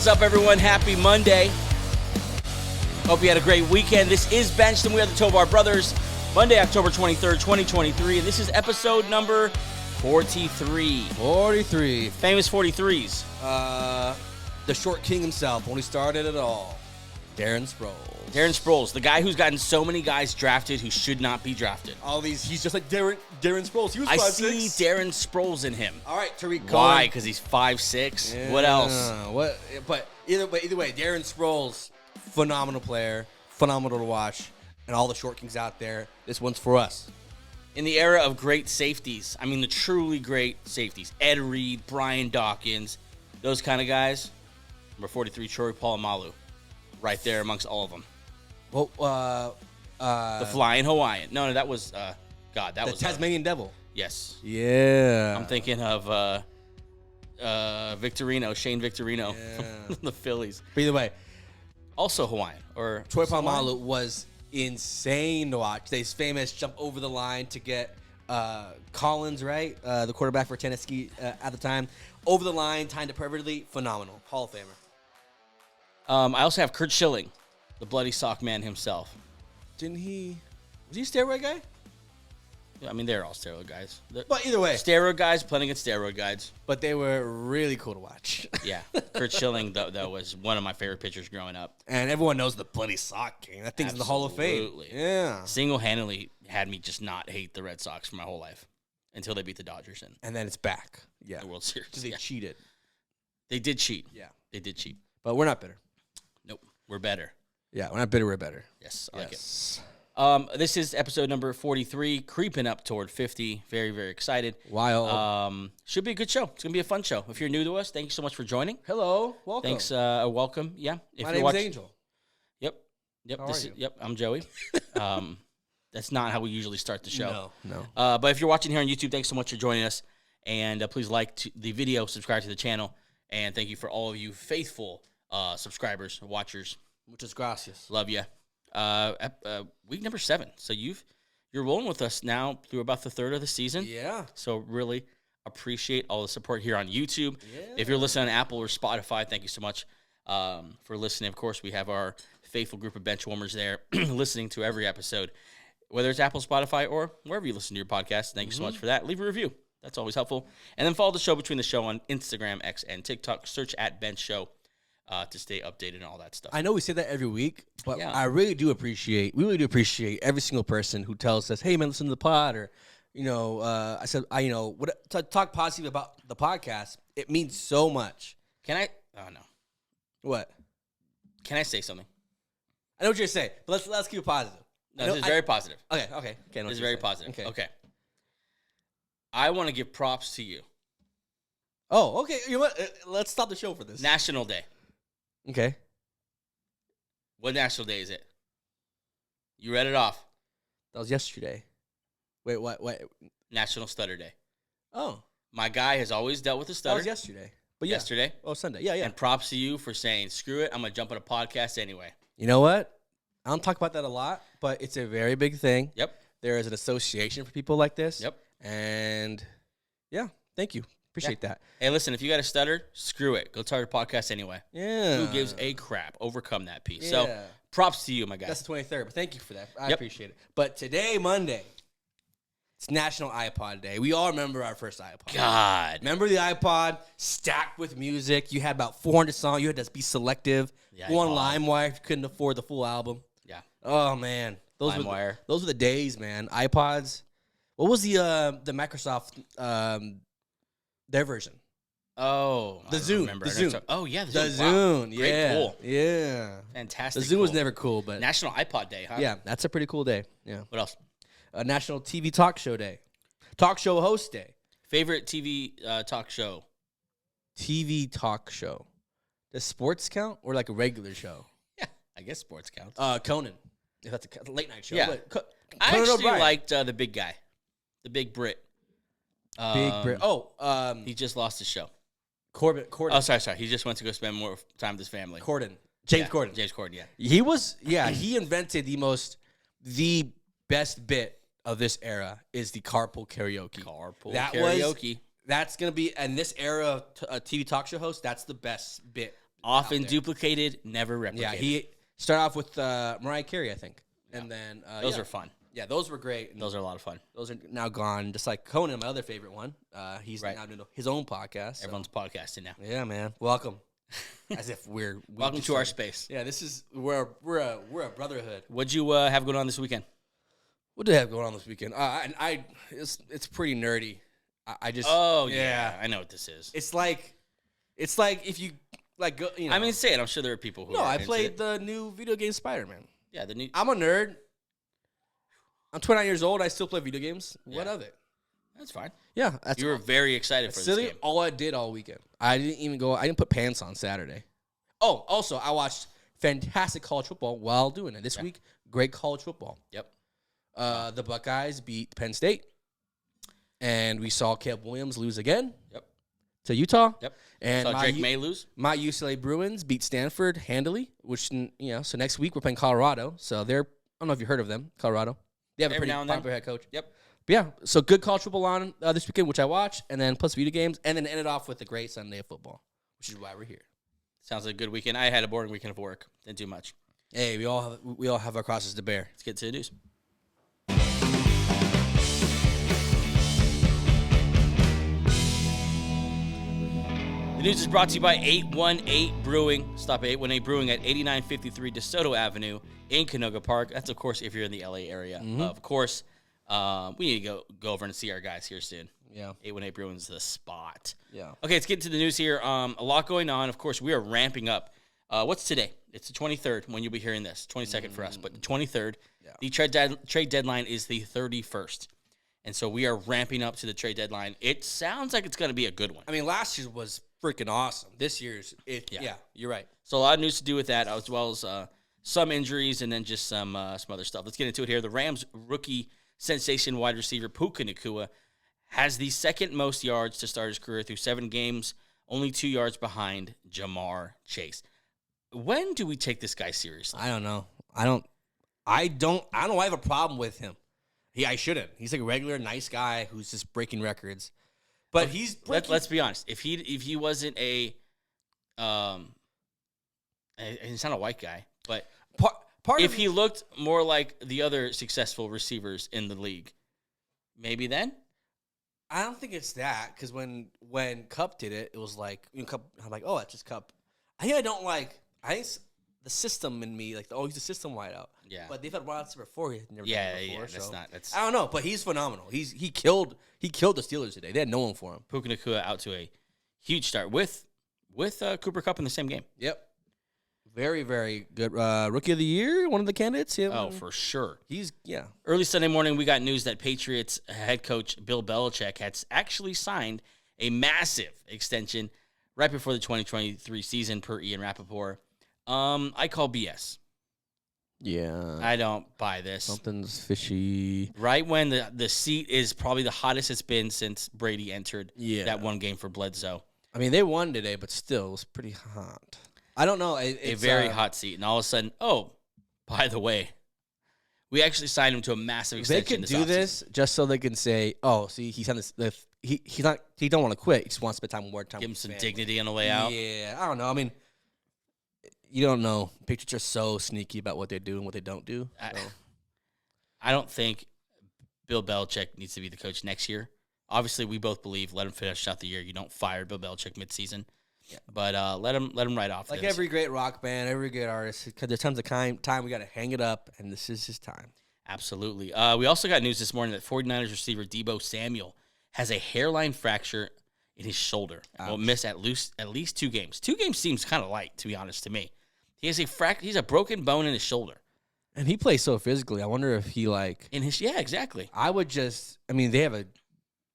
What's up, everyone? Happy Monday. Hope you had a great weekend. This is Benched, and we are the Tovar Brothers. Monday, October 23rd, 2023, and this is episode number 43. 43. Famous 43s. The short king himself, when he started it all. Darren Sproles. Darren Sproles, the guy who's gotten so many guys drafted who should not be drafted. All these, he's just like Darren Sproles. He was 5'6". I see Darren Sproles in him. All right, Tariq Cohen. Why? Because he's 5'6". Yeah, What else? What? But either way, Darren Sproles, phenomenal player, phenomenal to watch, and all the short kings out there. This one's for us. In the era of great safeties, I mean the truly great safeties, Ed Reed, Brian Dawkins, those kind of guys. Number 43, Troy Polamalu, right there amongst all of them. Well, The Flying Hawaiian. No, that was God. That the was Tasmanian Devil. Yes. Yeah. I'm thinking of Victorino, Shane Victorino from the Phillies. But either way, Also Hawaiian or Troy Polamalu was insane to watch. His famous jump over the line to get Collins, right? The quarterback for Tennessee at the time. Over the line, timed it perfectly. Phenomenal. Hall of Famer. I also have Kurt Schilling, the bloody sock man himself. Was he a steroid guy? I mean, they're all steroid guys. But either way. Steroid guys playing against steroid guys. But they were really cool to watch. Yeah. Kurt Schilling, though, was one of my favorite pitchers growing up. And everyone knows the bloody sock king. That thing's in the Hall of Fame. Absolutely. Yeah. Single-handedly had me just not hate the Red Sox for my whole life until they beat the Dodgers in And then it's back. Yeah. the World Series. Because they cheated. They did cheat. Yeah. They did cheat. But we're not bitter. Nope. We're better. Yeah, we're not bitter. We're better. Yes, I like it. This is episode number 43, creeping up toward 50. Very, very excited. Wild. Should be a good show. It's going to be a fun show. If you're new to us, thank you so much for joining. Hello. Welcome. Thanks. Welcome. Yeah. If My you're name's Angel. Yep. How are you? Yep. I'm Joey. That's not how we usually start the show. No. But if you're watching here on YouTube, thanks so much for joining us. And please like the video, subscribe to the channel. And thank you for all of you faithful subscribers, watchers. Muchas gracias. Love you. Week number 7. So you're rolling with us now through about the third of the season. Yeah. So really appreciate all the support here on YouTube. Yeah. If you're listening on Apple or Spotify, thank you so much for listening. Of course, we have our faithful group of bench warmers there listening to every episode, whether it's Apple, Spotify, or wherever you listen to your podcast. Thank you so much for that. Leave a review. That's always helpful. And then follow the show between the show on Instagram, X, and TikTok. Search at Bench Show to stay updated and all that stuff. I know we say that every week, but Yeah. we really do appreciate every single person who tells us, "Hey, man, listen to the pod," or, to talk positive about the podcast. It means so much. Can I? Oh, no. What? Can I say something? I know what you're saying, but let's keep it positive. No, this is very positive. Okay. This is very positive. Okay. I want to give props to you. Oh, okay. You know what? Let's stop the show for this. National Day. Okay. What national day is it? You read it off. That was yesterday. Wait, what? National Stutter Day. Oh, My guy has always dealt with the that stutter. was yesterday. But yeah. Yesterday. Oh, Sunday. Yeah. And props to you for saying, screw it, I'm going to jump on a podcast anyway. You know what? I don't talk about that a lot, but it's a very big thing. Yep. There is an association for people like this. Yep. And yeah, thank you. Appreciate that. Hey, listen, if you got a stutter, screw it. Go start a podcast anyway. Yeah. Who gives a crap? Overcome that piece. Yeah. So props to you, my guy. That's the 23rd, but thank you for that. I Yep. appreciate it. But today, Monday, it's National iPod Day. We all remember our first iPod. God. Remember the iPod stacked with music? You had about 400 songs. You had to be selective. The Go on iPod. LimeWire if you couldn't afford the full album. Yeah. Oh, man. LimeWire. Those were the days, man. iPods. What was the Microsoft, their version? Oh. The I don't Zune. remember. The I know Zune. Oh, yeah. The Zune. Wow. Zune. Great Yeah. cool. Yeah. Fantastic. The Zune was cool. never cool, but National iPod Day, huh? yeah, that's a pretty cool day. Yeah. What else? National TV Talk Show Day. Talk Show Host Day. Favorite TV talk show? TV Talk Show. Does sports count or like a regular show? Yeah, I guess sports counts. Conan. If that's a late night show. Yeah. But I Conan actually O'Brien. liked the big guy, the big Brit. Big Brit. He just lost his show. Corden. Oh, sorry. He just went to go spend more time with his family. Corden. James Yeah, Corden. James Corden, yeah. He invented the best bit of this era is the carpool karaoke. Karaoke. That's going to be, in this era of TV talk show host, that's the best bit Often duplicated, never replicated. Yeah, he started off with Mariah Carey, I think. Yeah. And then Those are fun. Yeah, those were great. And Those are a lot of fun. those are now gone. Just like Conan, my other favorite one. He's now doing his own podcast. So. Everyone's podcasting now. Yeah, man. Welcome. As if we Welcome to our space. Yeah, this is we're a brotherhood. What'd you have going on this weekend? What do I have going on this weekend? It's pretty nerdy. I just yeah, I know what this is. It's like if you like go. You know, I mean, say it. I'm sure there are people who. No, are I into played it. the new video game Spider-Man. Yeah, the new. I'm a nerd. I'm 29 years old. I still play video games. Yeah. What of it? That's fine. Yeah, that's You were very excited for this silly. game. All I did all weekend. I didn't put pants on Saturday. Oh, also I watched fantastic college football while doing it this week. Great college football. Yep. The Buckeyes beat Penn State, and we saw Caleb Williams lose again. Yep. To Utah. Yep. And Saw Drake May lose. My UCLA Bruins beat Stanford handily, which so next week we're playing Colorado. So they're, I don't know if you heard of them, Colorado. They have a Every pretty now and then. popular head coach. Yep. But yeah, so good college football on this weekend, which I watched, and then plus video games, and then ended off with a great Sunday of football, which is why we're here. Sounds like a good weekend. I had a boring weekend of work. Didn't do much. Hey, we all have our crosses to bear. Let's get to the news. The news is brought to you by 818 Brewing. Stop at 818 Brewing at 8953 DeSoto Avenue in Canoga Park. That's, of course, if you're in the LA area. Of course, we need to go over and see our guys here soon. Yeah. 818 Brewing's the spot. Yeah. Okay, let's get into the news here. A lot going on. Of course, we are ramping up. What's today? It's the 23rd when you'll be hearing this. 22nd for us, but the 23rd. Yeah. The trade deadline is the 31st. And so we are ramping up to the trade deadline. It sounds like it's going to be a good one. I mean, last year was freaking awesome. This year's, you're right. So a lot of news to do with that, as well as some injuries and then just some other stuff. Let's get into it here. The Rams rookie sensation wide receiver Puka Nacua has the second most yards to start his career through 7 games, only 2 yards behind Jamar Chase. When do we take this guy seriously? I don't know. I don't know. I have a problem with him. I shouldn't. He's like a regular nice guy who's just breaking records. But he's breaking. Let's be honest. If he wasn't he's not a white guy, but part if of he looked more like the other successful receivers in the league, maybe then. I don't think it's that because when Cup did it, it was like Cup. I'm like, oh, that's just Cup. I think the system in me, like, he's a system wideout. Yeah. But they've had wideouts before. He's never done it before. That's I don't know, but he's phenomenal. He killed the Steelers today. They had no one for him. Puka Nacua out to a huge start with Cooper Kupp in the same game. Yep. Very, very good. Rookie of the year, one of the candidates. Oh, for sure. Yeah. Early Sunday morning, we got news that Patriots head coach Bill Belichick had actually signed a massive extension right before the 2023 season per Ian Rappaport. I call BS. Yeah. I don't buy this. Something's fishy. Right when the seat is probably the hottest it's been since Brady entered that one game for Bledsoe. I mean, they won today, but still, it was pretty hot. I don't know. It's a very hot seat. And all of a sudden, by the way, we actually signed him to a massive extension. They could do this just so they can say, see, he's on this. He don't want to quit. He just wants to spend time more time. Give him some dignity on the way out. Yeah, I don't know. I mean, you don't know. Patriots are so sneaky about what they do and what they don't do. So. I don't think Bill Belichick needs to be the coach next year. Obviously, we both believe let him finish out the year. You don't fire Bill Belichick midseason. Yeah. But let him ride off. Like every great rock band, every great artist, because there's tons of time we got to hang it up, and this is his time. Absolutely. We also got news this morning that 49ers receiver Deebo Samuel has a hairline fracture in his shoulder. Will miss at least 2 games. 2 games seems kind of light, to be honest to me. He has he's a broken bone in his shoulder. And he plays so physically. I wonder if he exactly. They have a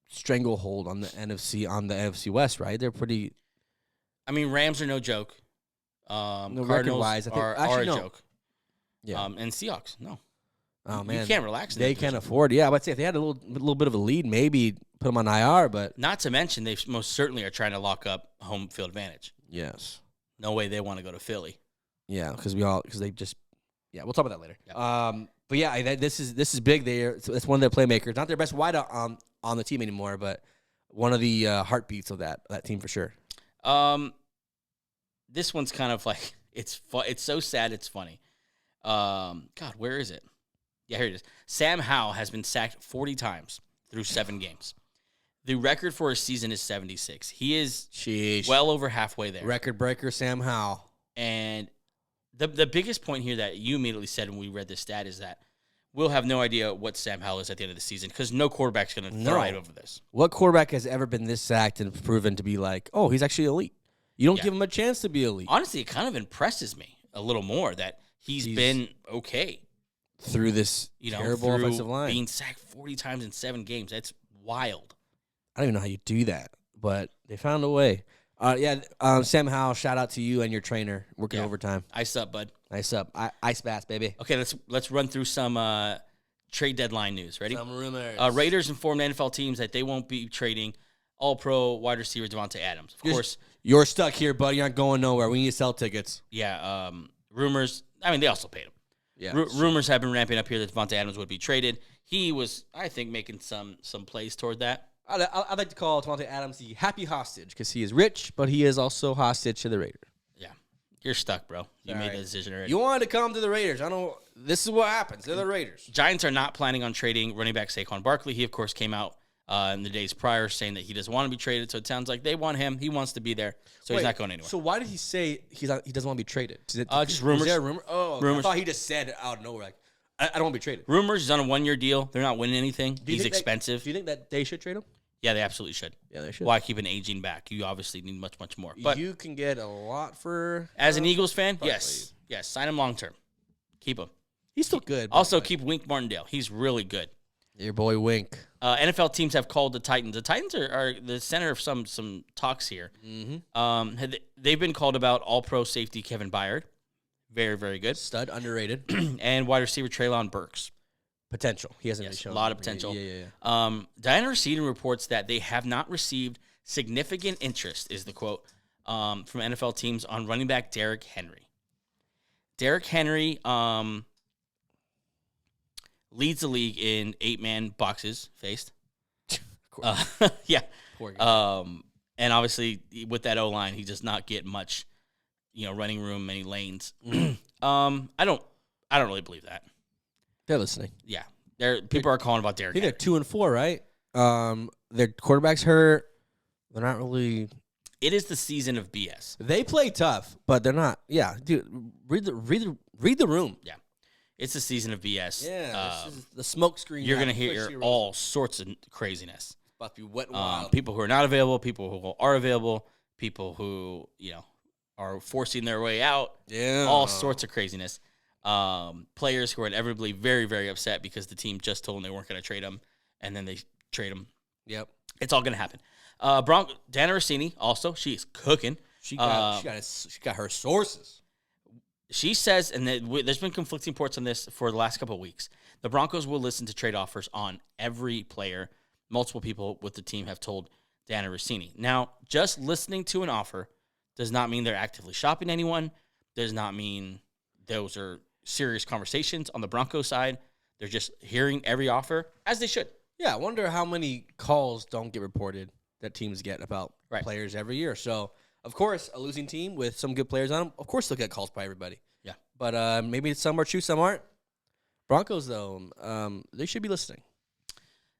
stranglehold on the NFC West, right? They're pretty. I mean, Rams are no joke. Cardinals record-wise, are a joke. Yeah. And Seahawks, no. Oh, man. You can't relax. They can't afford. Yeah, I'd say if they had a little bit of a lead, maybe put them on IR, but. Not to mention, they most certainly are trying to lock up home field advantage. Yes. No way they want to go to Philly. Yeah, because we'll talk about that later. Yeah. But yeah, this is big. It's one of their playmakers. Not their best wideout on the team anymore, but one of the heartbeats of that team for sure. this one's kind of like it's so sad it's funny. God, where is it? Yeah, here it is. Sam Howell has been sacked 40 times through 7 games. The record for a season is 76. He is well over halfway there. Record breaker Sam Howell. And the biggest point here that you immediately said when we read this stat is that we'll have no idea what Sam Howell is at the end of the season because no quarterback's going to thrive over this. What quarterback has ever been this sacked and proven to be like, oh, he's actually elite? You don't give him a chance to be elite. Honestly, it kind of impresses me a little more that he's been okay through this terrible offensive line. Being sacked 40 times in 7 games. That's wild. I don't even know how you do that, but they found a way. Sam Howell, shout out to you and your trainer working overtime. Ice up, bud. Ice up. Ice bass, baby. Okay, let's run through some trade deadline news. Ready? Some rumors. Raiders informed NFL teams that they won't be trading All-Pro wide receiver Devontae Adams. Of course. You're stuck here, buddy. You're not going nowhere. We need to sell tickets. Yeah, rumors. I mean, they also paid him. Yeah, rumors have been ramping up here that Devontae Adams would be traded. He was, I think, making some plays toward that. I'd like to call Devontae Adams the happy hostage because he is rich, but he is also hostage to the Raiders. Yeah. You're stuck, bro. You made the decision already. You wanted to come to the Raiders. This is what happens. They're the Raiders. Giants are not planning on trading running back Saquon Barkley. He, of course, came out in the days prior saying that he doesn't want to be traded. So it sounds like they want him. He wants to be there. So he's not going anywhere. So why did he say he doesn't want to be traded? Just rumors. Is there a rumor? Oh, rumors. I thought he just said out of nowhere, like, I don't want to be traded. Rumors. He's on a 1-year deal. They're not winning anything. He's expensive. Do you think that they should trade him? Yeah, they absolutely should. Yeah, they should. Why keep an aging back? You obviously need much, much more. But you can get a lot for... As an Eagles fan, yes. Yes, sign him long term. Keep him. He's still good. Also, keep Wink Martindale. He's really good. Your boy Wink. NFL teams have called the Titans. The Titans are the center of some talks here. Mm-hmm. They've been called about All-Pro safety Kevin Byard. Very, very good. Stud, underrated. And wide receiver Treylon Burks. Potential. He hasn't really shown a lot of potential. Yeah. Diana Racine reports that they have not received significant interest, is the quote, from NFL teams on running back Derrick Henry. Derrick Henry leads the league in 8-man boxes faced. Yeah. Poor guy. And obviously with that O-line, he does not get much, running room, many lanes. I don't really believe that. They're listening. Yeah. People are calling about Derrick Henry. I think they're 2-4, right? Their quarterback's hurt. They're not really... It is the season of BS. They play tough, but they're not. Yeah, dude, read the room. Yeah. It's the season of BS. Yeah, this is the smoke screen. You're going to hear all sorts of craziness. It's about to be wet and wild. People who are not available, people who are available, people who, are forcing their way out. Yeah. All sorts of craziness. Players who are inevitably very, very upset because the team just told them they weren't going to trade them, and then they trade them. Yep. It's all going to happen. Dana Rossini, also, she's cooking. She got her sources. She says, and there's been conflicting reports on this for the last couple of weeks, the Broncos will listen to trade offers on every player. Multiple people with the team have told Dana Rossini. Now, just listening to an offer does not mean they're actively shopping anyone, does not mean those are serious conversations on the Broncos side. They're just hearing every offer, as they should. Yeah, I wonder how many calls don't get reported that teams get about players every year. So, of course, a losing team with some good players on them, of course they'll get calls by everybody. Yeah. But maybe some are true, some aren't. Broncos, though, they should be listening.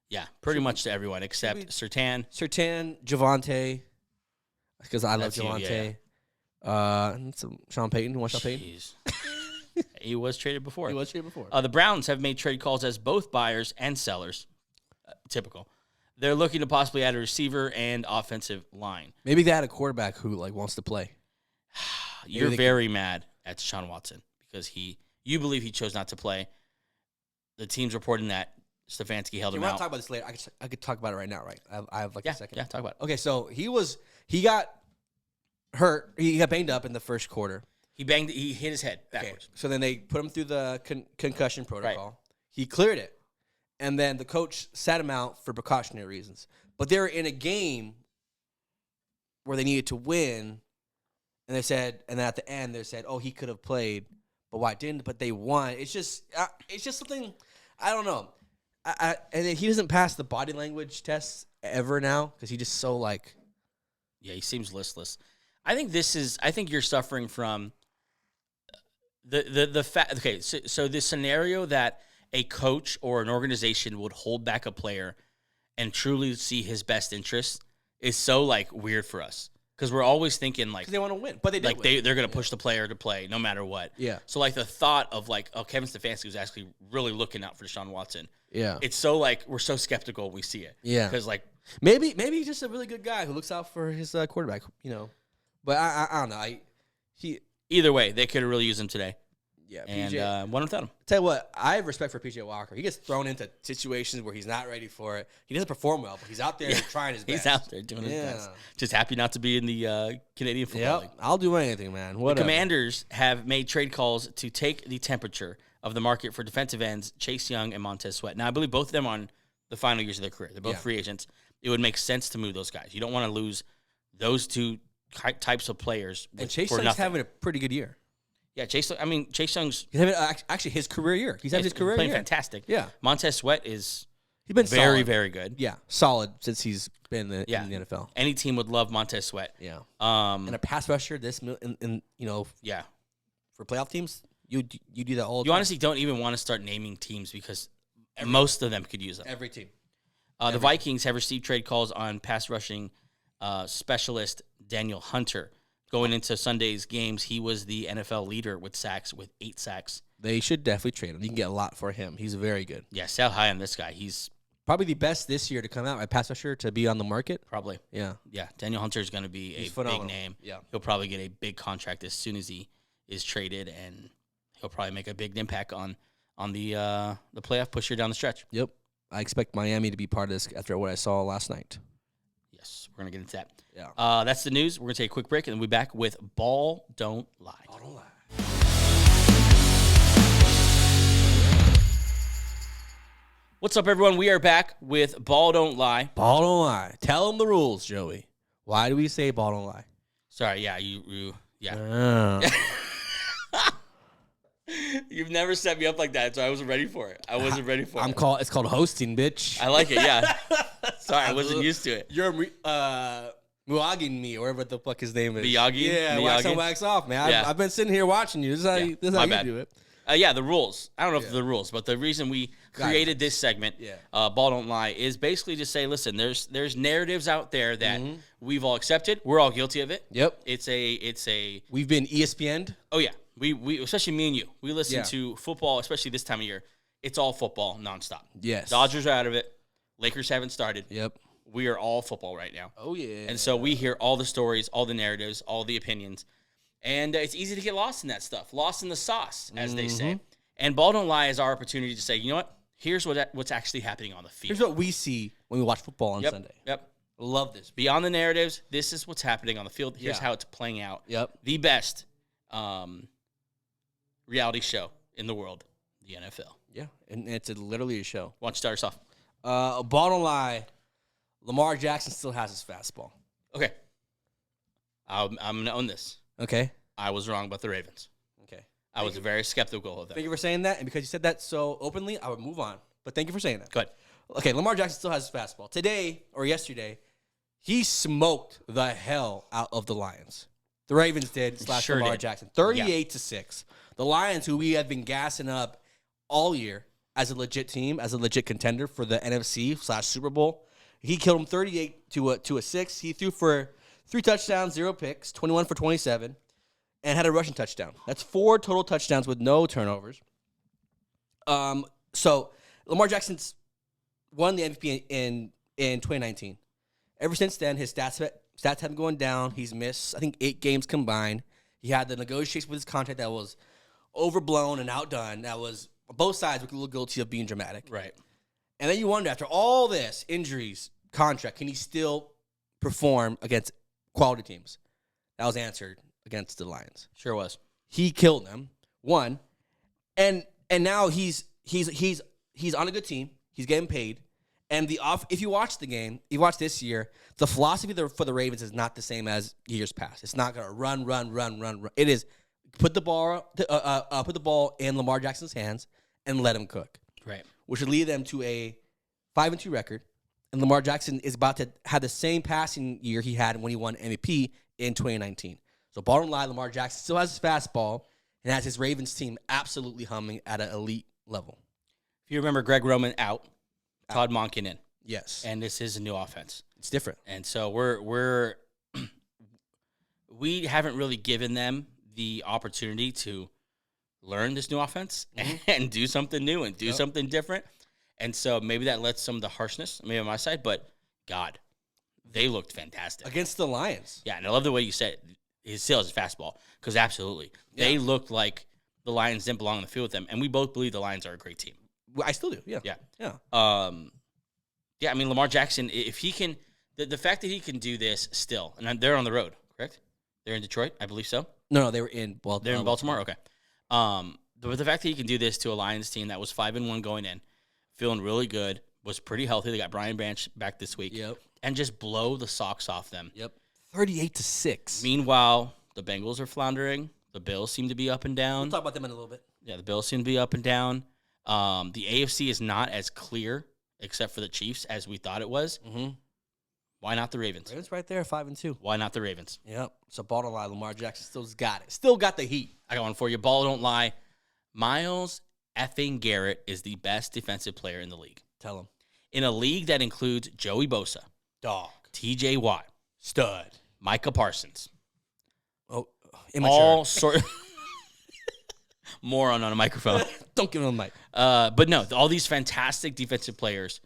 Yeah, pretty much to everyone except Surtain. Surtain, Javonte, because I love Javonte. And some Sean Payton. You want Sean Payton? He was traded before. The Browns have made trade calls as both buyers and sellers. Typical. They're looking to possibly add a receiver and offensive line. Maybe they had a quarterback who wants to play. You're very mad at Deshaun Watson because you believe he chose not to play. The team's reporting that Stefanski held him out. We're not talking about this later. I could talk about it right now, right? I have a second. Yeah, talk about it. Okay, so he got hurt. He got banged up in the first quarter. He hit his head backwards. Okay. So then they put him through the concussion protocol. Right. He cleared it. And then the coach sat him out for precautionary reasons. But they were in a game where they needed to win. And they said, and then at the end they said, oh, he could have played, but why didn't? But they won. It's just something, I don't know. And then he doesn't pass the body language tests ever now because he just so Yeah, he seems listless. I think you're suffering from the fact. Okay, so the scenario that a coach or an organization would hold back a player and truly see his best interest is so like weird for us because we're always thinking like Because they want to win, but they like win. they're gonna push the player to play no matter what. Yeah. So like the thought of like, oh, Kevin Stefanski was actually really looking out for Deshaun Watson. Yeah. It's so like we're so skeptical when we see it. Yeah. Because like Maybe he's just a really good guy who looks out for his quarterback, But I don't know. either way, they could have really used him today. Yeah, And PJ. one without him. Tell you what, I have respect for PJ Walker. He gets thrown into situations where he's not ready for it. He doesn't perform well, but he's out there trying his best. He's out there doing his best. Just happy not to be in the Canadian Football League. I'll do anything, man. The Whatever. Commanders have made trade calls to take the temperature of the market for defensive ends Chase Young and Montez Sweat. Now, I believe both of them are on the final years of their career. They're both free agents. It would make sense to move those guys. You don't want to lose those two types of players And Chase for Young's nothing. having a pretty good year. Yeah, Chase Young's He's having actually his career year. He's having his career playing year. fantastic. Yeah. Montez Sweat is He's been very, solid. very good. Yeah, solid since he's been in the NFL. Any team would love Montez Sweat. Yeah. And And a pass rusher, yeah. for playoff teams, you do that all the You time. honestly don't even want to start naming teams because most of them could use them. Every team. The Vikings have received trade calls on pass rushing specialist Daniel Hunter. Going into Sunday's games, he was the NFL leader with sacks, with 8 sacks. They should definitely trade him. You can get a lot for him. He's very good. Yeah, sell high on this guy. He's Probably the best this year to come out, a pass rusher to be on the market. probably, Yeah. Daniel Hunter is going to be He's a phenomenal. big name. Yeah. He'll probably get a big contract as soon as he is traded, and he'll probably make a big impact on the playoff pusher down the stretch. Yep. I expect Miami to be part of this after what I saw last night. Yes, we're going to get into that. Yeah. That's the news. We're going to take a quick break, and then we'll be back with Ball Don't Lie. Don't lie. What's up, everyone? We are back with Ball Don't Lie. Ball don't lie. Tell them the rules, Joey. Why do we say ball don't lie? Sorry, yeah, yeah. Uh, You've never set me up like that, so I wasn't ready for it. I wasn't ready for it. It's called hosting, bitch. I like it, yeah. Sorry, I wasn't used to it. You're Muaging me, or whatever the fuck his name is. Miyagi? Yeah, wax on, wax off, man. Yeah. I've been sitting here watching you. This is how my you bad. do it. Yeah, the rules. I don't know if they're the rules, but the reason we created this segment, Ball Don't Lie, is basically to say, listen, there's narratives out there that we've all accepted. We're all guilty of it. Yep. It's a We've been ESPN'd. oh yeah. We especially me and you. We listen Yeah. to football, especially this time of year. It's all football nonstop. Yes. Dodgers are out of it. Lakers haven't started. Yep. We are all football right now. Oh, yeah. And so we hear all the stories, all the narratives, all the opinions. And it's easy to get lost in that stuff, lost in the sauce, as they say. And Ball Don't Lie is our opportunity to say, you know what? Here's what's actually happening on the field. Here's what we see when we watch football on Sunday. Yep. Love this. Beyond the narratives, this is what's happening on the field. Here's Yeah. how it's playing out. Yep. The best reality show in the world, the NFL. Yeah. And it's literally a show. Why don't you start us off? Ball don't lie. Lamar Jackson still has his fastball. Okay. I'm going to own this. Okay. I was wrong about the Ravens. Okay. I was very skeptical of them. Thank you for saying that. And because you said that so openly, I would move on. But thank you for saying that. Go ahead. Okay, Lamar Jackson still has his fastball. Today, or yesterday, he smoked the hell out of the Lions. The Ravens did, / Sure Lamar did. Jackson. 38-6. The Lions, who we have been gassing up all year as a legit team, as a legit contender for the NFC / Super Bowl, he killed him 38 to a 6. He threw for 3 touchdowns, 0 picks, 21 for 27, and had a rushing touchdown. That's 4 total touchdowns with no turnovers. So Lamar Jackson's won the MVP in 2019. Ever since then, his stats have been going down. He's missed, I think, 8 games combined. He had the negotiation with his contract that was overblown and outdone. That was both sides were a little guilty of being dramatic. Right. And then you wonder, after all this, injuries, contract, can he still perform against quality teams? That was answered against the Lions. Sure was. He killed them, won, and now he's on a good team. He's getting paid. And if you watch the game, you watch this year, the philosophy for the Ravens is not the same as years past. It's not gonna run. It is put the ball in Lamar Jackson's hands and let him cook. Right. Which would lead them to a 5-2 record. And Lamar Jackson is about to have the same passing year he had when he won MVP in 2019. So bottom line, Lamar Jackson still has his fastball and has his Ravens team absolutely humming at an elite level. If you remember, Greg Roman out, Todd Monken in, Yes. and this is a new offense. It's different. And so we haven't really given them the opportunity to learn this new offense and do something new and do something different. And so maybe that lets some of the harshness maybe on my side, but God, they looked fantastic. Against the Lions. Yeah, and I love the way you said it. His still has a fastball, because absolutely. They looked like the Lions didn't belong on the field with them, and we both believe the Lions are a great team. I still do, yeah. Yeah. I mean, Lamar Jackson, if he can, the fact that he can do this still, and they're on the road, correct? They're in Detroit, I believe so. No, they were in Baltimore. They're in Baltimore? Okay. The fact that he can do this to a Lions team that was 5-1 going in, feeling really good, was pretty healthy. They got Brian Branch back this week. Yep. And just blow the socks off them. Yep. 38-6. Meanwhile, the Bengals are floundering. The Bills seem to be up and down. We'll talk about them in a little bit. Yeah, the Bills seem to be up and down. The AFC is not as clear, except for the Chiefs, as we thought it was. Mm-hmm. Why not the Ravens? Ravens right there, 5-2. Why not the Ravens? Yep. So bottom line, Lamar Jackson still's got it. Still got the heat. I got one for you. Ball don't lie. Myles effing Garrett is the best defensive player in the league. Tell him. In a league that includes Joey Bosa, Dog. TJ Watt, Stud. Micah Parsons. Oh, immature. All sort moron on a microphone. Don't give him a mic. But no, all these fantastic defensive players.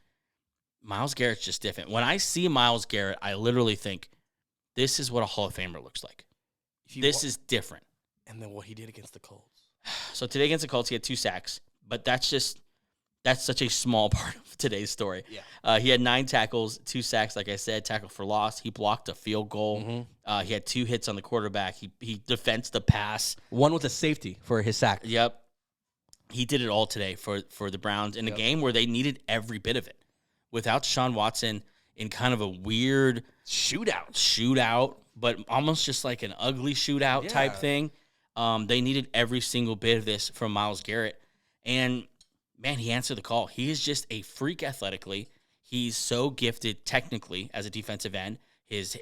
Myles Garrett's just different. When I see Myles Garrett, I literally think, this is what a Hall of Famer looks like. This is different. And then what he did against the Colts. So today against the Colts, he had 2 sacks, but that's such a small part of today's story. Yeah. He had 9 tackles, 2 sacks, like I said, tackle for loss. He blocked a field goal. Mm-hmm. He had 2 hits on the quarterback. He defends the pass. One with a safety for his sack. Yep. He did it all today for the Browns in a game where they needed every bit of it. Without Deshaun Watson in kind of a weird shootout, but almost just like an ugly shootout type thing. They needed every single bit of this from Myles Garrett. And, man, he answered the call. He is just a freak athletically. He's so gifted technically as a defensive end. His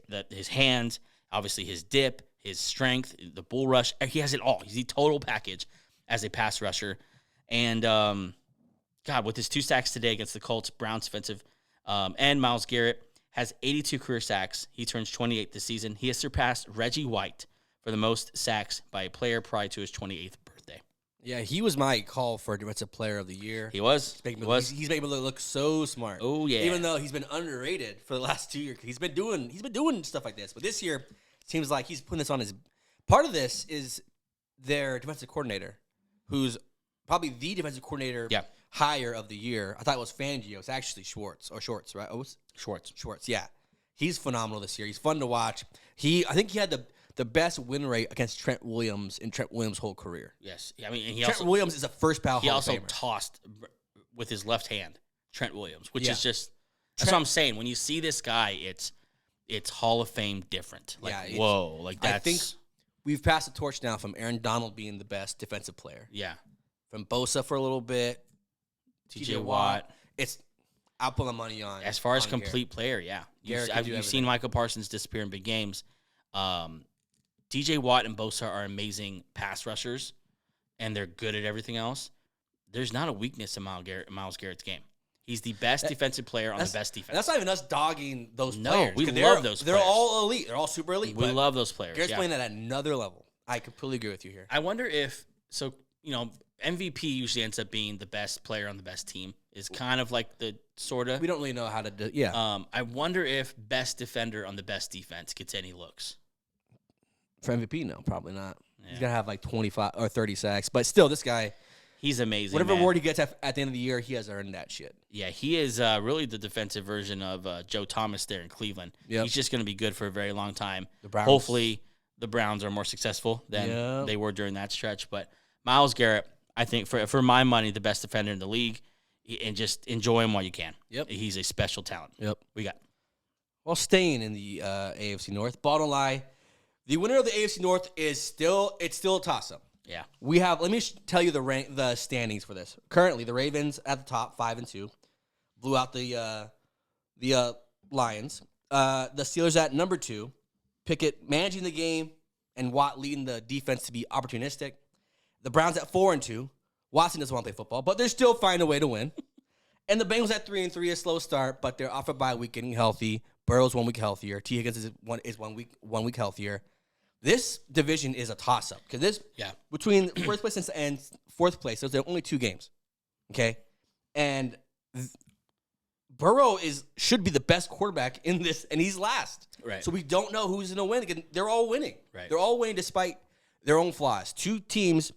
hands, obviously his dip, his strength, the bull rush. He has it all. He's the total package as a pass rusher. And, God, with his 2 sacks today against the Colts, Browns defensive, and Myles Garrett has 82 career sacks. He turns 28 this season. He has surpassed Reggie White for the most sacks by a player prior to his 28th birthday. Yeah, he was my call for Defensive Player of the Year. He was. He's making me look so smart. Oh, yeah. Even though he's been underrated for the last 2 years. He's been doing stuff like this. But this year, it seems like he's putting this on his... Part of this is their defensive coordinator, who's probably the defensive coordinator hire of the year. I thought it was Fangio. It's actually Schwartz, right? Oh, Schwartz, yeah. He's phenomenal this year. He's fun to watch. I think he had the best win rate against Trent Williams in Trent Williams' whole career. Yes. I mean, Trent Williams is a first ballot Hall of Famer. He also tossed with his left hand Trent Williams, which is just... That's what I'm saying. When you see this guy, it's Hall of Fame different. Like, whoa. Like, that's... I think we've passed the torch now from Aaron Donald being the best defensive player. Yeah. From Bosa for a little bit. TJ Watt. I'll put my money on. As far as complete player, yeah. You've seen Michael Parsons disappear in big games. TJ Watt and Bosa are amazing pass rushers, and they're good at everything else. There's not a weakness in Myles Garrett's game. He's the best defensive player on the best defense. That's not even us dogging those players. No, we love those players. They're all elite. They're all super elite. We love those players. Garrett's playing at another level. I completely agree with you here. I wonder if, MVP usually ends up being the best player on the best team. Is kind of like the sort of. We don't really know how to do. Yeah. I wonder if best defender on the best defense gets any looks. For MVP, no, probably not. Yeah. He's gonna have like 25 or 30 sacks, but still, this guy. He's amazing. Whatever award he gets at the end of the year, he has earned that shit. Yeah, he is really the defensive version of Joe Thomas there in Cleveland. Yep. He's just going to be good for a very long time. Hopefully, the Browns are more successful than they were during that stretch. But Myles Garrett, I think, for my money, the best defender in the league, and just enjoy him while you can. Yep. He's a special talent. Yep. We got. Well, staying in the AFC North, bottom line, the winner of the AFC North is still a toss-up. Yeah. We have, let me tell you the standings for this. Currently, the Ravens at the top, 5-2. Blew out the Lions. The Steelers at number 2. Pickett managing the game, and Watt leading the defense to be opportunistic. The Browns at 4-2. Watson doesn't want to play football, but they're still finding a way to win. And the Bengals at 3-3, a slow start, but they're off a bye week, getting healthy. Burrow's 1 week healthier. T. Higgins is one week healthier. This division is a toss-up because between first place and fourth place, there's only 2 games. Okay, and Burrow should be the best quarterback in this, and he's last. Right. So we don't know who's going to win. Again, they're all winning. Right. They're all winning despite their own flaws. 2 teams.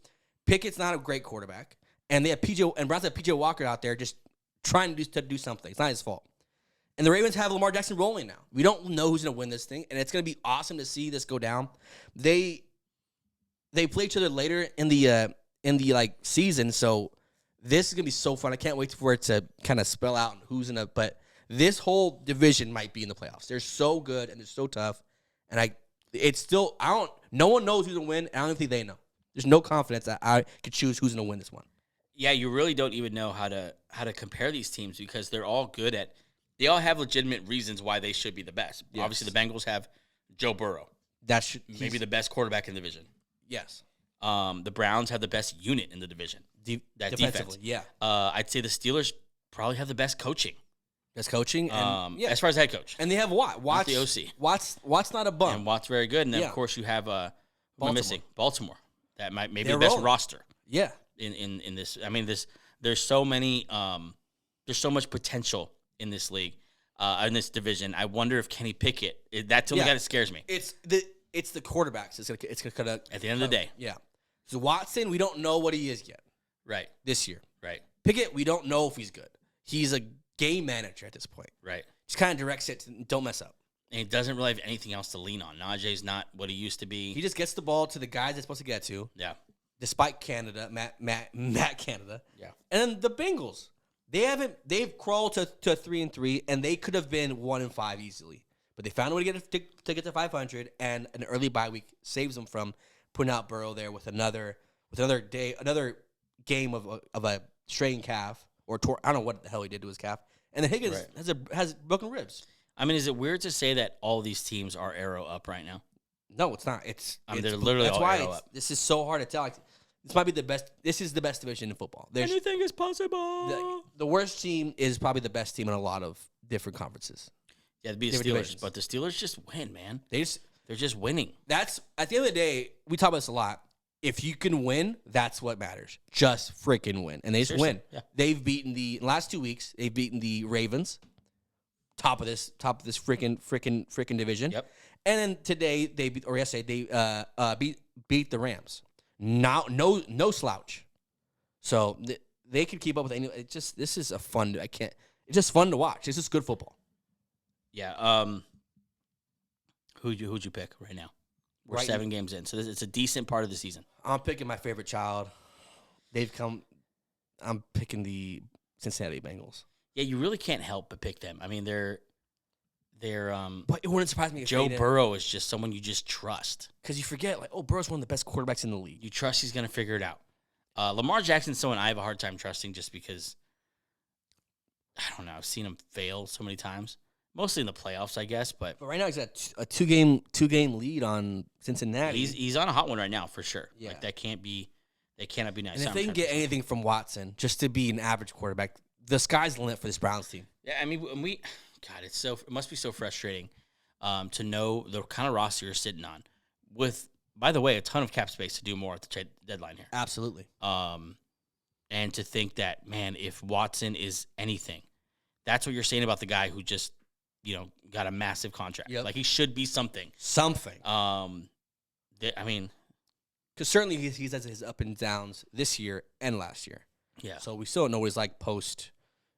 Pickett's not a great quarterback, and they have Browns have PJ Walker out there just trying to do something. It's not his fault. And the Ravens have Lamar Jackson rolling now. We don't know who's going to win this thing, and it's going to be awesome to see this go down. They play each other later in the season, so this is going to be so fun. I can't wait for it to kind of spell out who's in it. But this whole division might be in the playoffs. They're so good and they're so tough, and no one knows who's going to win. And I don't think they know. There's no confidence that I could choose who's going to win this one. Yeah, you really don't even know how to compare these teams because they're all good at. They all have legitimate reasons why they should be the best. Yes. Obviously, the Bengals have Joe Burrow. Maybe the best quarterback in the division. Yes. The Browns have the best unit in the division. Defense. Yeah. I'd say the Steelers probably have the best coaching. Best coaching, and as far as head coach, and they have Watt. Watt's the OC. Watt's not a bum, and Watt's very good. And then of course you have Baltimore. That might maybe the best roster. Yeah. In this, I mean, there's so many. There's so much potential in this league, in this division. I wonder if Kenny Pickett. That's the only guy that scares me. It's the quarterbacks. It's gonna at the end of the day. Yeah. So Watson, we don't know what he is yet. Right. This year. Right. Pickett, we don't know if he's good. He's a game manager at this point. Right. Just kind of directs it. Don't mess up. And he doesn't really have anything else to lean on. Najee's not what he used to be. He just gets the ball to the guys it's supposed to get to. Yeah. Despite Canada, Matt Canada. Yeah. And then the Bengals. They've crawled to 3-3, and they could have been 1-5 easily. But they found a way to get to 500, and an early bye week saves them from putting out Burrow there with another game of a strained calf or I don't know what the hell he did to his calf. And then Higgins has broken ribs. I mean, is it weird to say that all these teams are arrow up right now? No, it's not. They're literally all arrow up. This is so hard to tell. This might be the best. This is the best division in football. Anything is possible. The worst team is probably the best team in a lot of different conferences. Yeah, it'd be the Steelers, divisions. But the Steelers just win, man. They're just winning. That's at the end of the day. We talk about this a lot. If you can win, that's what matters. Just freaking win, and they just win. Yeah. They've beaten the last 2 weeks. They've beaten the Ravens, top of this freaking division. Yep. And then today yesterday they beat the Rams. Now no slouch. So they can keep up with any. This is a fun. It's just fun to watch. This is good football. Yeah. Who'd you pick right now? We're 7 games in, so it's a decent part of the season. I'm picking my favorite child. I'm picking the Cincinnati Bengals. Yeah, you really can't help but pick them. I mean, they're. But it wouldn't surprise me if Joe Burrow is just someone you just trust. Because you forget, Burrow's one of the best quarterbacks in the league. You trust he's going to figure it out. Lamar Jackson's someone I have a hard time trusting just because, I don't know, I've seen him fail so many times. Mostly in the playoffs, I guess. But right now he's got a two game lead on Cincinnati. He's on a hot one right now for sure. Yeah. Like that cannot be nice. And if they can get anything from Watson just to be an average quarterback, the sky's the limit for this Browns team. Yeah, I mean it must be so frustrating to know the kind of roster you're sitting on with, by the way, a ton of cap space to do more at the trade deadline here. Absolutely. And to think that, man, if Watson is anything, that's what you're saying about the guy who just, got a massive contract. Yep. Like he should be something. I mean, because certainly he's had his up and downs this year and last year. Yeah. So we still don't know what he's like post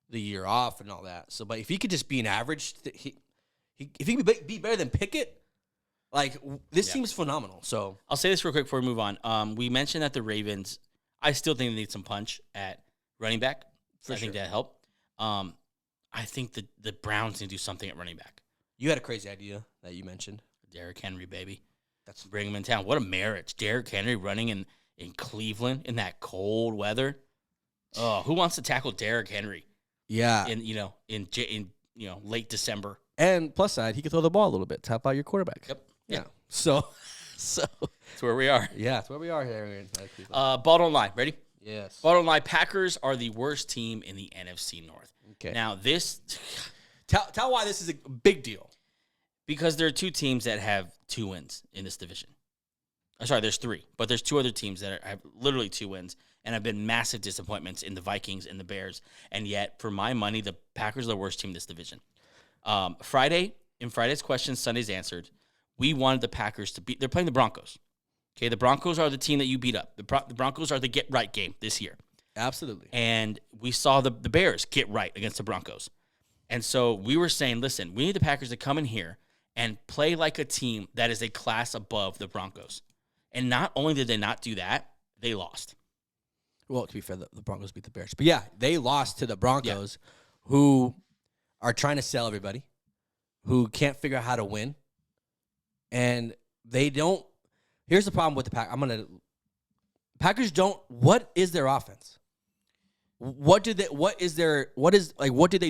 the year off and all that. So, but if he could just be an average, if he could be better than Pickett, this team is phenomenal. So I'll say this real quick before we move on. We mentioned that the Ravens, I still think they need some punch at running back. I think that helped. I think the Browns need to do something at running back. You had a crazy idea that you mentioned. Derrick Henry, baby. Bring him in town. What a marriage. Derrick Henry running in Cleveland in that cold weather. Oh, who wants to tackle Derrick Henry? Yeah. In late December. And plus side, he can throw the ball a little bit. Tap out your quarterback. Yep. Yeah. So So That's where we are. yeah, that's where we are here. Ball don't lie. Ready? Yes. Ball don't lie. Packers are the worst team in the NFC North. Okay. Now this, Tell why this is a big deal. because there are two teams that have 2 wins in this division. Sorry, there's 3, but there's 2 other teams that have literally 2 wins and have been massive disappointments in the Vikings and the Bears. And yet, for my money, the Packers are the worst team in this division. In Friday's questions, Sunday's answered, we wanted the Packers to beat. They're playing the Broncos. Okay, the Broncos are the team that you beat up. The Broncos are the get-right game this year. Absolutely. And we saw the Bears get right against the Broncos. And so we were saying, listen, we need the Packers to come in here and play like a team that is a class above the Broncos. And not only did they not do that, they lost. Well, to be fair, the Broncos beat the Bears. But yeah, they lost to the Broncos, who are trying to sell everybody, who can't figure out how to win. And they don't. Here's the problem with the Packers. Packers don't. What is their offense? What did they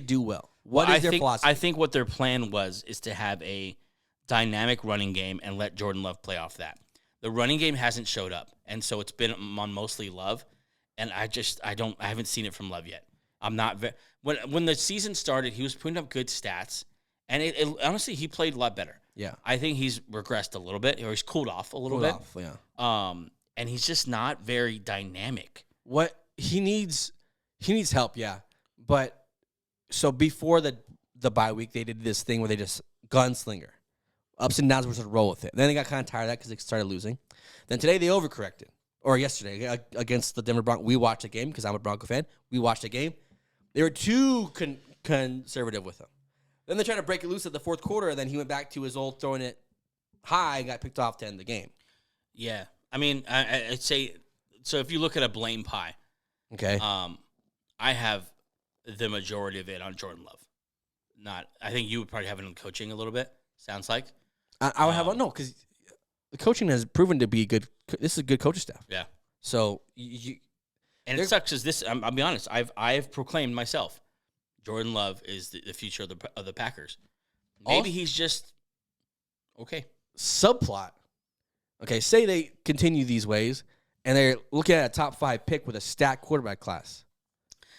do well? What is their philosophy? I think what their plan is to have a dynamic running game and let Jordan Love play off that. The running game hasn't showed up, and so it's been on mostly Love, and I haven't seen it from Love yet. I'm not when the season started, he was putting up good stats, and it honestly he played a lot better. Yeah, I think he's regressed a little bit, or he's cooled off a little bit. And he's just not very dynamic. What he needs help, yeah. But so before the bye week, they did this thing where they just gunslinger. Ups and downs, we just roll with it. Then they got kind of tired of that because they started losing. Then today they overcorrected. Or yesterday against the Denver Broncos. We watched a game because I'm a Bronco fan. We watched a game. They were too conservative with him. Then they tried to break it loose at the fourth quarter, and then he went back to his old throwing it high and got picked off to end the game. Yeah. I mean, I'd say, so if you look at a blame pie, okay, I have the majority of it on Jordan Love. I think you would probably have it on coaching a little bit, sounds like. I would have no, because the coaching has proven to be good. This is a good coaching staff. Yeah. So and it sucks because this. I'll be honest. I've proclaimed myself, Jordan Love is the future of the Packers. Maybe he's just okay. Subplot. Okay, say they continue these ways, and they're looking at a top 5 pick with a stacked quarterback class.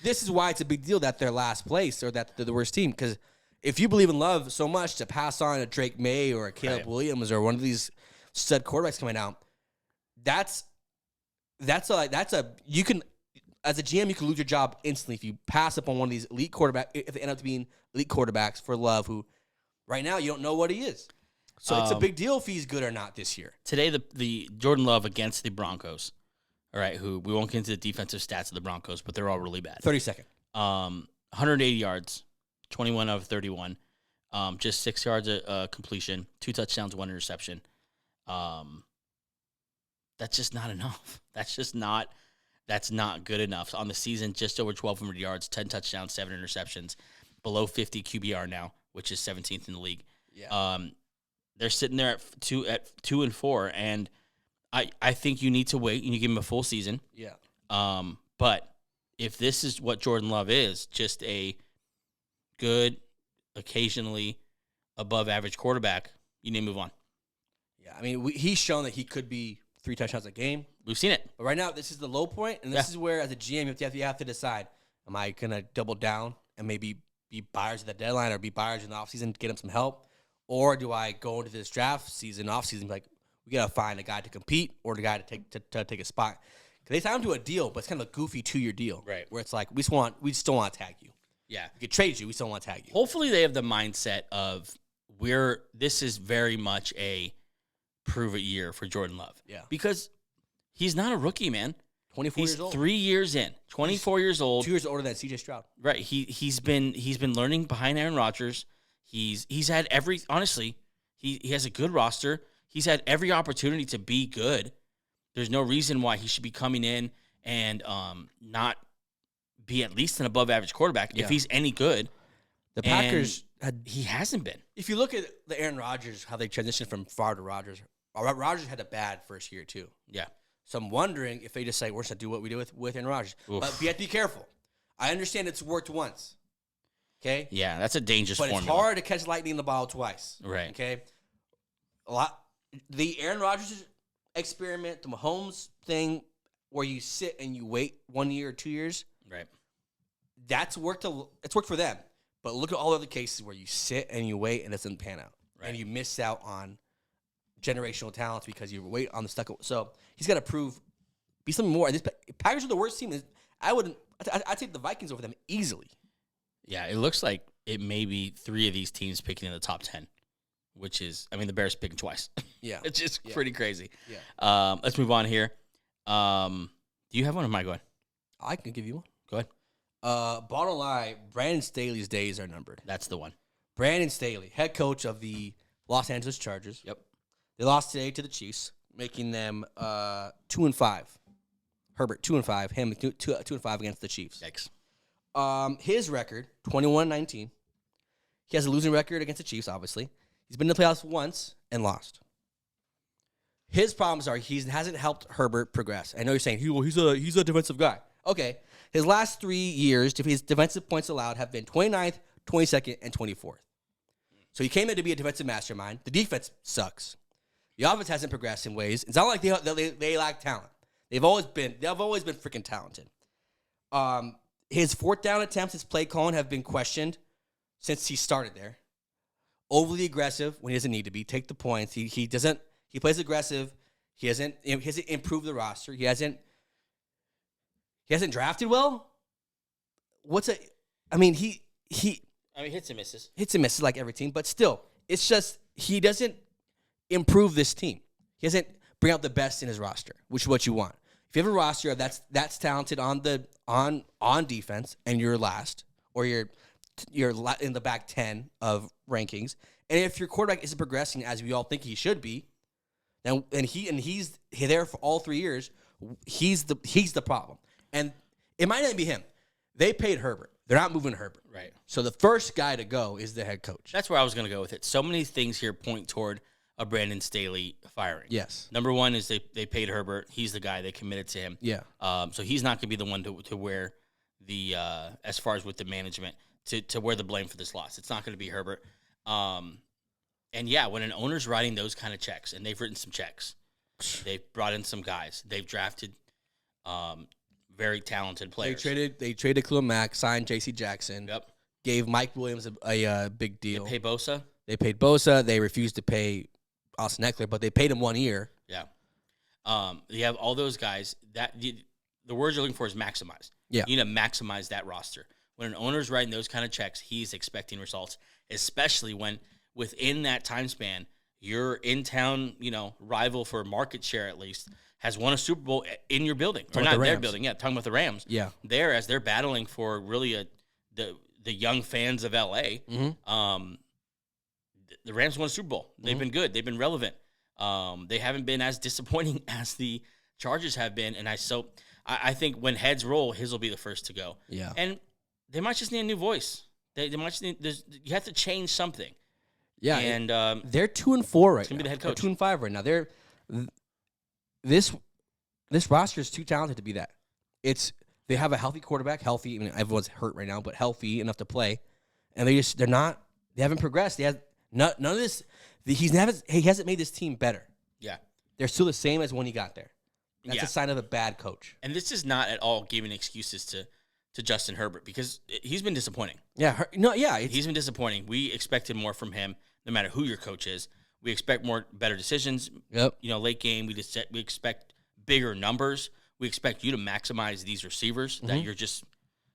This is why it's a big deal that they're last place or that they're the worst team. Because if you believe in Love so much to pass on a Drake May or a Caleb Williams or one of these stud quarterbacks coming out, you can, as a GM, you can lose your job instantly if you pass up on one of these elite quarterbacks, if they end up being elite quarterbacks for Love, who right now you don't know what he is. So it's a big deal if he's good or not this year. Today, the Jordan Love against the Broncos, all right, who we won't get into the defensive stats of the Broncos, but they're all really bad. 32nd. 180 yards, 21 of 31, just 6 yards completion, 2 touchdowns, 1 interception. That's just not enough. That's not good enough. On the season, just over 1,200 yards, 10 touchdowns, 7 interceptions, below 50 QBR now, which is 17th in the league. Yeah. They're sitting there at 2 and 4, and I think you need to wait and you give him a full season. Yeah. But if this is what Jordan Love is, just a good, occasionally above average quarterback, you need to move on. Yeah, I mean, he's shown that he could be 3 touchdowns a game. We've seen it. But right now, this is the low point, and this is where, as a GM, you have to decide, am I going to double down and maybe be buyers at the deadline or be buyers in the offseason to get him some help? Or do I go into this draft season, offseason, like, we got to find a guy to compete or the guy to take a spot? Because they signed him to a deal, but it's kind of a goofy 2-year deal. Right. Where it's like, we still want to tag you. Yeah. We could trade you, we still want to tag you. Hopefully they have the mindset of this is very much a prove-it year for Jordan Love. Yeah. Because he's not a rookie, man. 24 years old. 3 years in. 24 years old. 2 years older than C.J. Stroud. Right. He's been learning behind Aaron Rodgers. He's had he has a good roster. He's had every opportunity to be good. There's no reason why he should be coming in and not be at least an above average quarterback if he's any good. The Packers he hasn't been. If you look at the Aaron Rodgers, how they transitioned from Favre to Rodgers, Rodgers had a bad first year too. Yeah. So I'm wondering if they just say, we're just going to do what we do with Aaron Rodgers. Oof. But you have to be careful. I understand it's worked once. Okay? Yeah, that's a dangerous formula. But it's hard to catch lightning in the bottle twice. Right. Okay? the Aaron Rodgers experiment, the Mahomes thing, where you sit and you wait 1 year or 2 years, Right. it's worked for them. But look at all the other cases where you sit and you wait and it doesn't pan out. Right. And you miss out on generational talents because you wait on the stuck. So he's got to be something more. And this Packers are the worst team. I'd take the Vikings over them easily. Yeah, it looks like it may be 3 of these teams picking in the top 10, which is, the Bears picking twice. Yeah. It's just pretty crazy. Yeah. Let's move on here. Do you have one or am I going? I can give you one. Go ahead. Bottom line, Brandon Staley's days are numbered. That's the one. Brandon Staley, head coach of the Los Angeles Chargers. Yep. They lost today to the Chiefs, making them 2-5. Herbert 2-5. Him 2-5 against the Chiefs. Yikes. His record 21-19. He has a losing record against the Chiefs. Obviously, he's been in the playoffs once and lost. His problems are he hasn't helped Herbert progress. I know you're saying he's a defensive guy. Okay, his last 3 years, his defensive points allowed have been 29th, 22nd, and 24th. So he came in to be a defensive mastermind. The defense sucks. The offense hasn't progressed in ways. It's not like they lack talent. They've always been freaking talented. His fourth down attempts, his play calling have been questioned since he started there. Overly aggressive when he doesn't need to be. Take the points. He doesn't. He plays aggressive. He hasn't improved the roster. He hasn't drafted well. He hits and misses. Hits and misses like every team, but still, it's just he doesn't improve this team. He doesn't bring out the best in his roster, which is what you want. If you have a roster that's talented on defense and you're last, or you're in the back 10 of rankings, and if your quarterback isn't progressing as we all think he should be, then he's there for all 3 years, he's the problem. And it might not be him. They paid Herbert. They're not moving Herbert. Right. So the first guy to go is the head coach. That's where I was going to go with it. So many things here point toward a Brandon Staley firing. Yes. Number one is they paid Herbert. He's the guy. They committed to him. Yeah. So he's not going to be the one to wear the as far as with the management to wear the blame for this loss. It's not going to be Herbert. And yeah, when an owner's writing those kind of checks, and they've written some checks, they've brought in some guys, they've drafted very talented players. They traded Khalil Mack, signed J.C. Jackson. Yep. Gave Mike Williams a big deal. They pay Bosa. They paid Bosa. They refused to pay Austin Eckler, but they paid him 1 year. Yeah. You have all those guys. The word you're looking for is maximize. Yeah. You need to maximize that roster. When an owner's writing those kind of checks, he's expecting results, especially when within that time span, your in-town, rival for market share at least has won a Super Bowl in your building. Or not their building. Yeah, talking about the Rams. Yeah. There, as they're battling for really the young fans of L.A., Mm-hmm. The Rams won a Super Bowl. They've been good. They've been relevant. They haven't been as disappointing as the Chargers have been. And I think when heads roll, his will be the first to go. Yeah. And they might just need a new voice. They might just need, you have to change something. Yeah. And they're 2-4 right now. gonna be the head coach. They're 2-5 right now. This roster is too talented to be that. They have a healthy quarterback, everyone's hurt right now, but healthy enough to play. And they haven't progressed. They have none of this. He hasn't made this team better. Yeah. They're still the same as when he got there. That's a sign of a bad coach. And this is not at all giving excuses to Justin Herbert because he's been disappointing. Yeah. He's been disappointing. We expected more from him no matter who your coach is. We expect better decisions. Yep. Late game, we expect bigger numbers. We expect you to maximize these receivers that you're just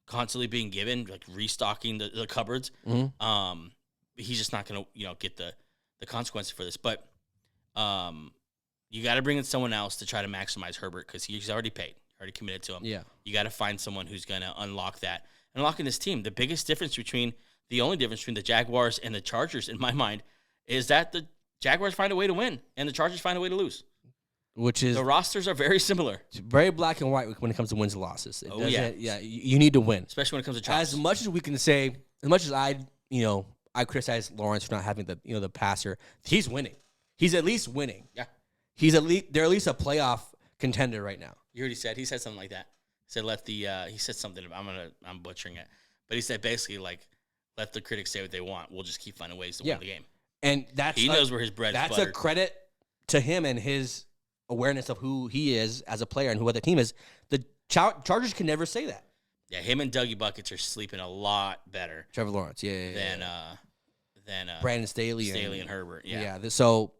constantly being given, like restocking the cupboards. Mm-hmm. He's just not going to, get the consequences for this. But you got to bring in someone else to try to maximize Herbert because he's already paid, already committed to him. Yeah. You got to find someone who's going to unlock that. Unlocking this team, the only difference between the Jaguars and the Chargers, in my mind, is that the Jaguars find a way to win and the Chargers find a way to lose. Which is the rosters are very similar. It's very black and white when it comes to wins and losses. Yeah. You need to win, especially when it comes to Chargers. As much as we can say, as much as I criticize Lawrence for not having the passer, he's winning. He's at least winning. Yeah, they're at least a playoff contender right now. You already said he said something like that. He said he said something. I'm butchering it, but he said basically like let the critics say what they want. We'll just keep finding ways to win the game. And he knows where his bread's buttered. That's a credit to him and his awareness of who he is as a player and who other team is, the Chargers can never say that. Yeah, him and Dougie Buckets are sleeping a lot better. Trevor Lawrence, than Brandon Staley and Herbert. Yeah. So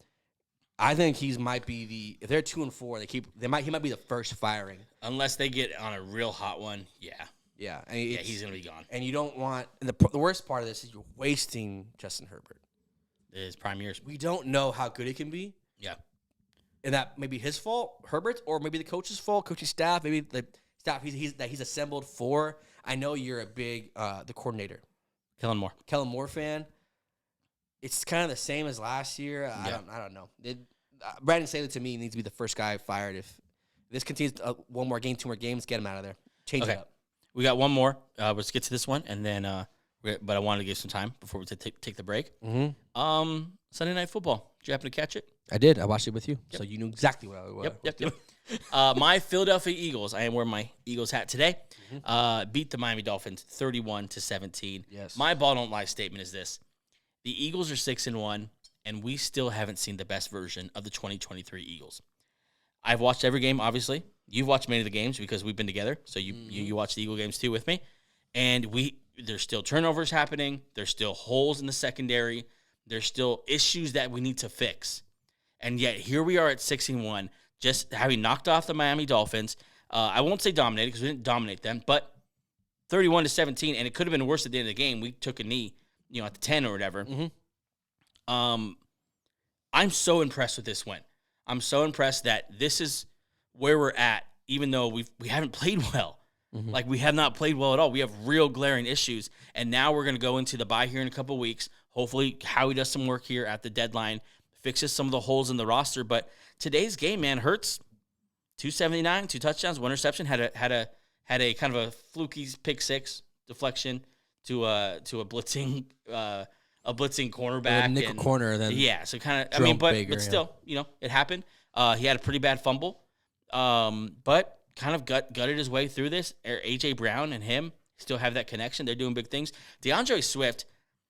I think he might be if they're 2-4, he might be the first firing unless they get on a real hot one. Yeah. Yeah, he's gonna be gone. And you don't want. And the worst part of this is you're wasting Justin Herbert. His prime years. We don't know how good he can be. Yeah. And that may be his fault, Herbert's, or maybe the coach's fault, coaching staff, maybe the staff he's assembled for. I know you're a big the coordinator, Kellen Moore fan. It's kind of the same as last year. Yeah. I don't know. Brandon Staley to me needs to be the first guy fired. If this continues one more game, 2 more games, get him out of there. Change it up. We got one more. Let's get to this one, and then but I wanted to give some time before we take the break. Mm-hmm. Sunday Night Football. Did you happen to catch it? I did. I watched it with you, Yep. so you knew exactly what I was. Yep. My Philadelphia Eagles. I am wearing my Eagles hat today. Beat the Miami Dolphins 31-17. Yes. My ball don't lie statement is this: the Eagles are 6-1, and we still haven't seen the best version of the 2023 Eagles. I've watched every game. Obviously, you've watched many of the games because we've been together. So you watch the Eagle games too with me, and there's still turnovers happening. There's still holes in the secondary. There's still issues that we need to fix. And yet, here we are at 6-1, just having knocked off the Miami Dolphins. I won't say dominated because we didn't dominate them, but 31-17, and it could have been worse at the end of the game. We took a knee, at the 10 or whatever. I'm so impressed with this win. I'm so impressed that this is where we're at, even though we haven't played well. Like, we have not played well at all. We have real glaring issues, and now we're going to go into the bye here in a couple weeks. Hopefully, Howie does some work here at the deadline, fixes some of the holes in the roster. But today's game, man, Hurts, 279, 2 touchdowns, 1 interception, had a kind of a fluky pick six deflection to a blitzing cornerback, nickel corner. Then so kind of but still, it happened. He had a pretty bad fumble, but kind of gutted his way through this. AJ Brown and him still have that connection. They're doing big things. DeAndre Swift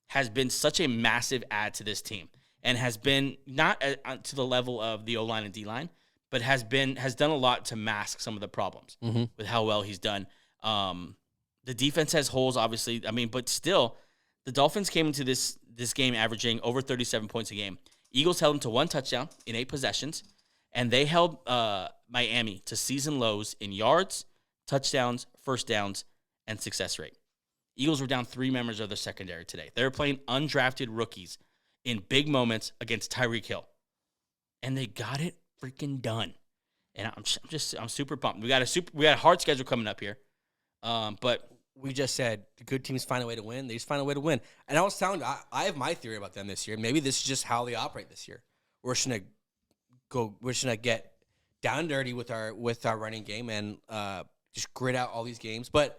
has been such a massive add to this team, and has been not to the level of the O-line and D-line, but has done a lot to mask some of the problems with how well he's done. The defense has holes, obviously. But still, the Dolphins came into this game averaging over 37 points a game. Eagles held them to 1 touchdown in 8 possessions, and they held Miami to season lows in yards, touchdowns, first downs, and success rate. Eagles were down 3 members of their secondary today. They were playing undrafted rookies in big moments against Tyreek Hill, and they got it freaking done. And I'm super pumped. We got a hard schedule coming up here, but we just said the good teams find a way to win. They just find a way to win. And I was telling you, I have my theory about them this year. Maybe this is just how they operate this year. We're just gonna get down and dirty with our running game and just grit out all these games. But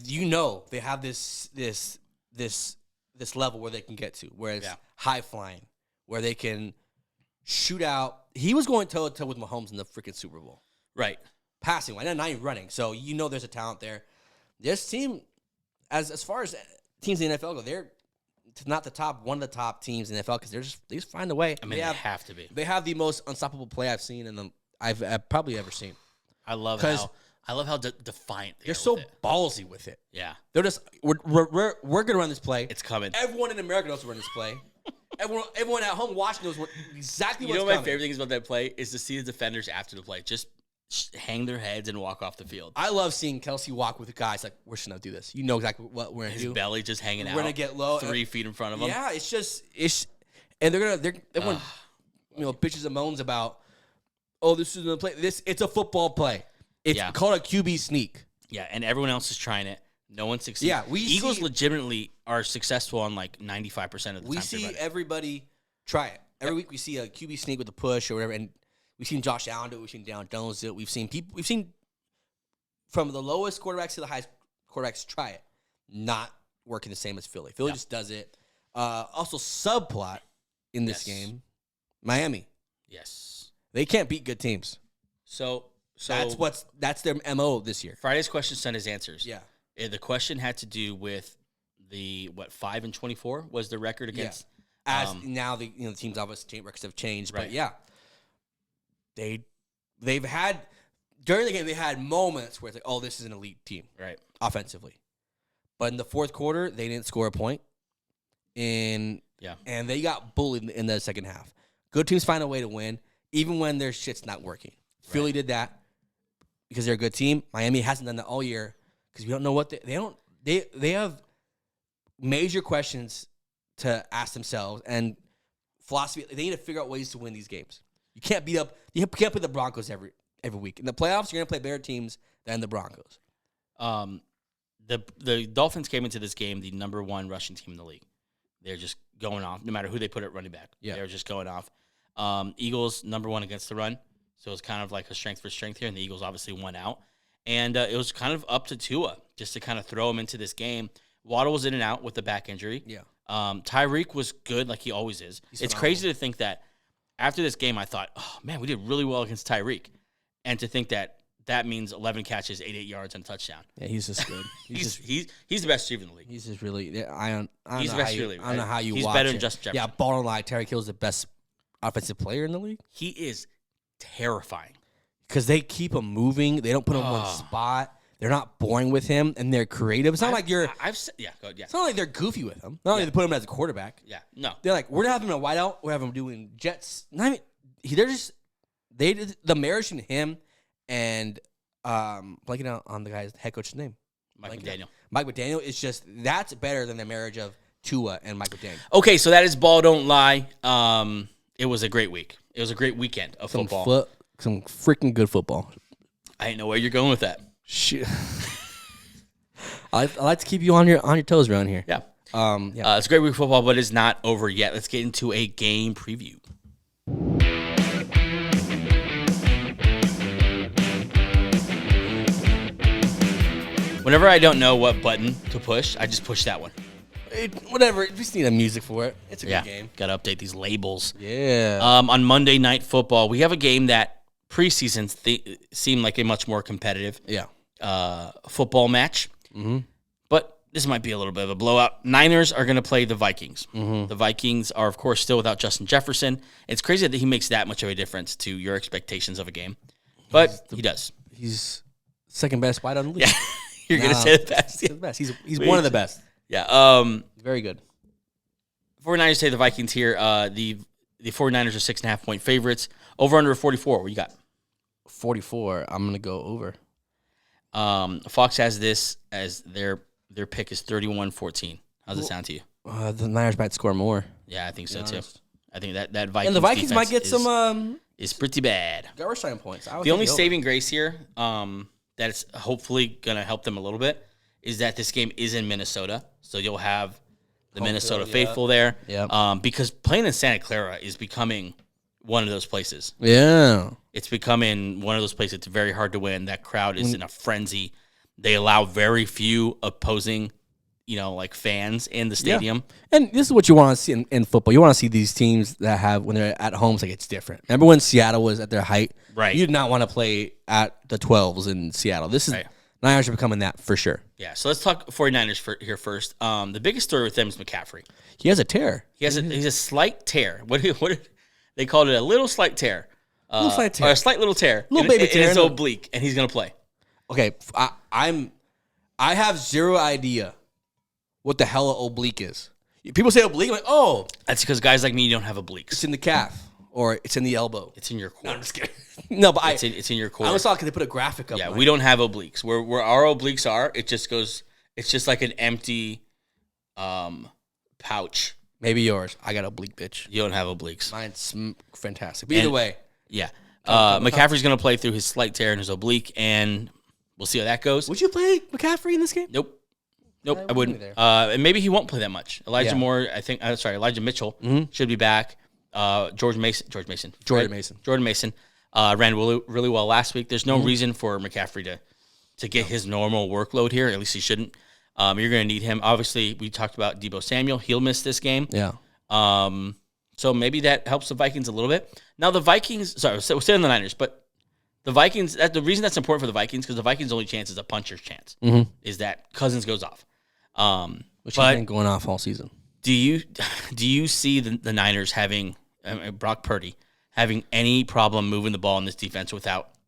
they have this level where they can get to, where it's high flying, where they can shoot out. He was going toe to toe with Mahomes in the freaking Super Bowl, right? Passing, not even running. So there's a talent there. This team, as far as teams in the NFL go, they're not one of the top teams in the NFL because they just find a way. They have to be. They have the most unstoppable play I've seen and I've probably ever seen. I love how defiant they're so ballsy with it. Yeah, they're just we're gonna run this play. It's coming. Everyone in America knows to run this play. Everyone at home watching knows exactly what's coming. coming. My favorite things about that play is to see the defenders after the play just hang their heads and walk off the field. I love seeing Kelsey walk with the guys like, we're just gonna do this. You know exactly what we're gonna do. His belly just hanging out. We're gonna get low, 3 feet in front of him. Yeah, and everyone bitches and moans about, this is a play. It's a football play. It's called a QB sneak. Yeah, and everyone else is trying it. No one succeeds. Yeah, Eagles legitimately are successful on like 95% of the time. We see everybody try it. Every week we see a QB sneak with a push or whatever, and we've seen Josh Allen do it. We've seen Deion Jones do it. We've seen from the lowest quarterbacks to the highest quarterbacks try it. Not working the same as Philly. Philly just does it. Also, subplot in this game, Miami. Yes. They can't beat good teams. So that's their MO this year. Friday's question, Sunday's answers. Yeah. The question had to do with the 5-24 was the record against As now the team's obviously records have changed, Right. but yeah, they've had during the game they had moments where it's like, oh, this is an elite team, Right. offensively, but in the fourth quarter they didn't score a point, and they got bullied in the second half. Good teams find a way to win, even when their shit's not working. Right. Philly did that because they're a good team. Miami hasn't done that all year because we don't know what they have major questions to ask themselves and philosophy. They need to figure out ways to win these games. You can't beat the Broncos every week. In the playoffs, you're gonna play better teams than the Broncos. The Dolphins came into this game the number 1 rushing team in the league. They're just going off, no matter who they put at running back. Yeah. They're just going off. Eagles number 1 against the run, so it's kind of like a strength for strength here, and the Eagles obviously won out. And it was kind of up to Tua just to kind of throw him into this game. Waddle was in and out with the back injury. Yeah. Tyreek was good like he always is. It's crazy to think that after this game I thought, oh, man, we did really well against Tyreek. And to think that means 11 catches, 88 yards, and a touchdown. Yeah, he's just good. He's the best receiver in the league. He's just really. I don't he's know the best how you, receiver. I don't know how you. He's watch better it. than Justin Jefferson. Yeah, ball and lie. Tyreek Hill's the best offensive player in the league. He is terrifying because they keep him moving. They don't put him in one spot. They're not boring with him, and they're creative. It's not like you're. It's not like they're goofy with him. Not only they put him as a quarterback. Yeah, no. They're like, we're not having a wideout. We're having him doing jets. They did the marriage in him and blanking out on the guy's head coach's name. Mike McDaniel. Mike McDaniel is that's better than the marriage of Tua and Mike McDaniel. Okay, so that is Ball Don't Lie. It was a great week. It was a great weekend of football. Some freaking good football. I didn't know where you're going with that. Shit. I like to keep you on your toes around here. Yeah. It's a great week of football, but it's not over yet. Let's get into a game preview. Whenever I don't know what button to push, I just push that one. Whatever. We just need a music for it. It's a good game. Got to update these labels. Yeah. On Monday Night Football, we have a game that preseason seemed like a much more competitive football match. Mm-hmm. But this might be a little bit of a blowout. Niners are going to play the Vikings. Mm-hmm. The Vikings are, of course, still without Justin Jefferson. It's crazy that he makes that much of a difference to your expectations of a game. But he does. He's second best wide on the league. Yeah. You're going to say the best. He's the best. He's one of the best. Yeah. Very good. 49ers say the Vikings here. The 49ers are 6.5-point favorites. Over under 44. What you got? 44. I'm going to go over. Fox has this as their pick is 31-14. How's it sound to you? The Niners might score more. Yeah, I think so too. I think that Vikings and the Vikings might get some is pretty bad. Garbage time points. The only saving grace here, that it's hopefully going to help them a little bit, is that this game is in Minnesota, so you'll have the Minnesota faithful there. Yeah. Because playing in Santa Clara is becoming one of those places. Yeah. It's becoming one of those places it's very hard to win. That crowd is in a frenzy. They allow very few opposing, fans in the stadium. Yeah. And this is what you want to see in football. You want to see these teams that have, when they're at home, it's different. Remember when Seattle was at their height? Right. You did not want to play at the 12s in Seattle. This is Niners are becoming that for sure. Yeah, so let's talk 49ers here first. The biggest story with them is McCaffrey. He has a tear. He's a slight tear. What they called it, a little slight tear. Little slight tear. Or a slight little tear. Little baby tear. In his oblique, and he's going to play. Okay, I have zero idea what the hell an oblique is. People say oblique, I'm like, oh. That's because guys like me don't have obliques. It's in the calf, or it's in the elbow. It's in your core. No, I'm just kidding. No, but it's in your core. I was talking, they put a graphic up. Yeah, we don't have obliques. Where our obliques are, it just goes, it's just like an empty pouch. Maybe yours. I got oblique, bitch. You don't have obliques. Mine's fantastic. But either way. Yeah. McCaffrey's going to play through his slight tear in his oblique, and we'll see how that goes. Would you play McCaffrey in this game? Nope, I wouldn't. And maybe he won't play that much. Elijah Mitchell should be back. Jordan Mason ran really well last week. There's no reason for McCaffrey to get his normal workload here. At least he shouldn't. You're going to need him. Obviously, we talked about Deebo Samuel. He'll miss this game. Yeah. So maybe that helps the Vikings a little bit. Now the Vikings, we're still in the Niners, but the Vikings, the reason that's important for the Vikings, because the Vikings' only chance is a puncher's chance, is that Cousins goes off. Which has been going off all season. Do you see the Niners having Brock Purdy having any problem moving the ball in this defense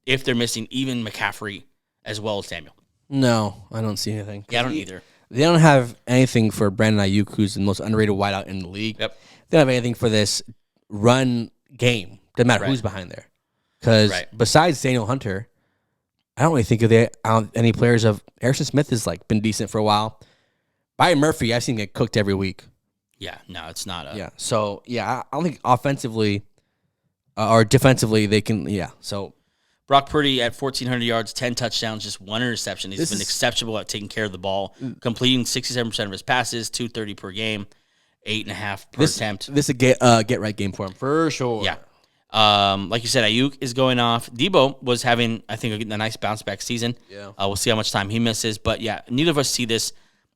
if they're missing even McCaffrey as well as Samuel? No, I don't see anything. Yeah, I don't either. They don't have anything for Brandon Ayuk, who's the most underrated wideout in the league. Yep. They don't have anything for this run game. Doesn't matter who's behind there. Because besides Daniel Hunter, I don't really think of any players of Harrison Smith has been decent for a while. Byron Murphy, I've seen get cooked every week. Yeah, no, it's not. Yeah. So I don't think offensively or defensively they can. Yeah. So Brock Purdy at 1,400 yards, 10 touchdowns, just 1 interception. He's been exceptional at taking care of the ball, completing 67% of his passes, 230 per game, 8.5 per attempt. This is a get right game for him for sure. Yeah. Like you said, Ayuk is going off. Debo was having, I think, a nice bounce back season. Yeah. We'll see how much time he misses. But yeah, neither of us see this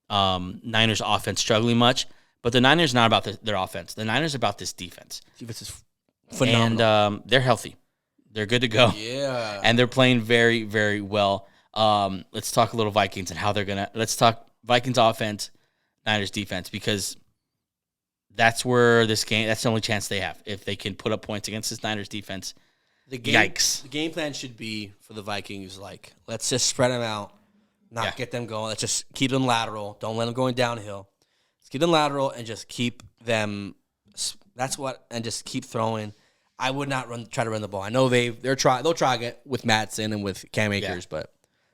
Niners offense struggling much. But the Niners not about their offense. The Niners about this defense. Defense is phenomenal. And they're healthy. They're good to go. Yeah. And they're playing very, very well. Let's talk a little Vikings and how they're going to – let's talk Vikings offense, Niners defense, because that's where this game – that's the only chance they have. If they can put up points against this Niners defense, yikes. The game plan should be for the Vikings, let's just spread them out, not get them going. Let's just keep them lateral. Don't let them going downhill. Let's keep them lateral and just keep them – and just keep throwing. I would not try to run the ball. I know they'll try it with Madsen and with Cam Akers, but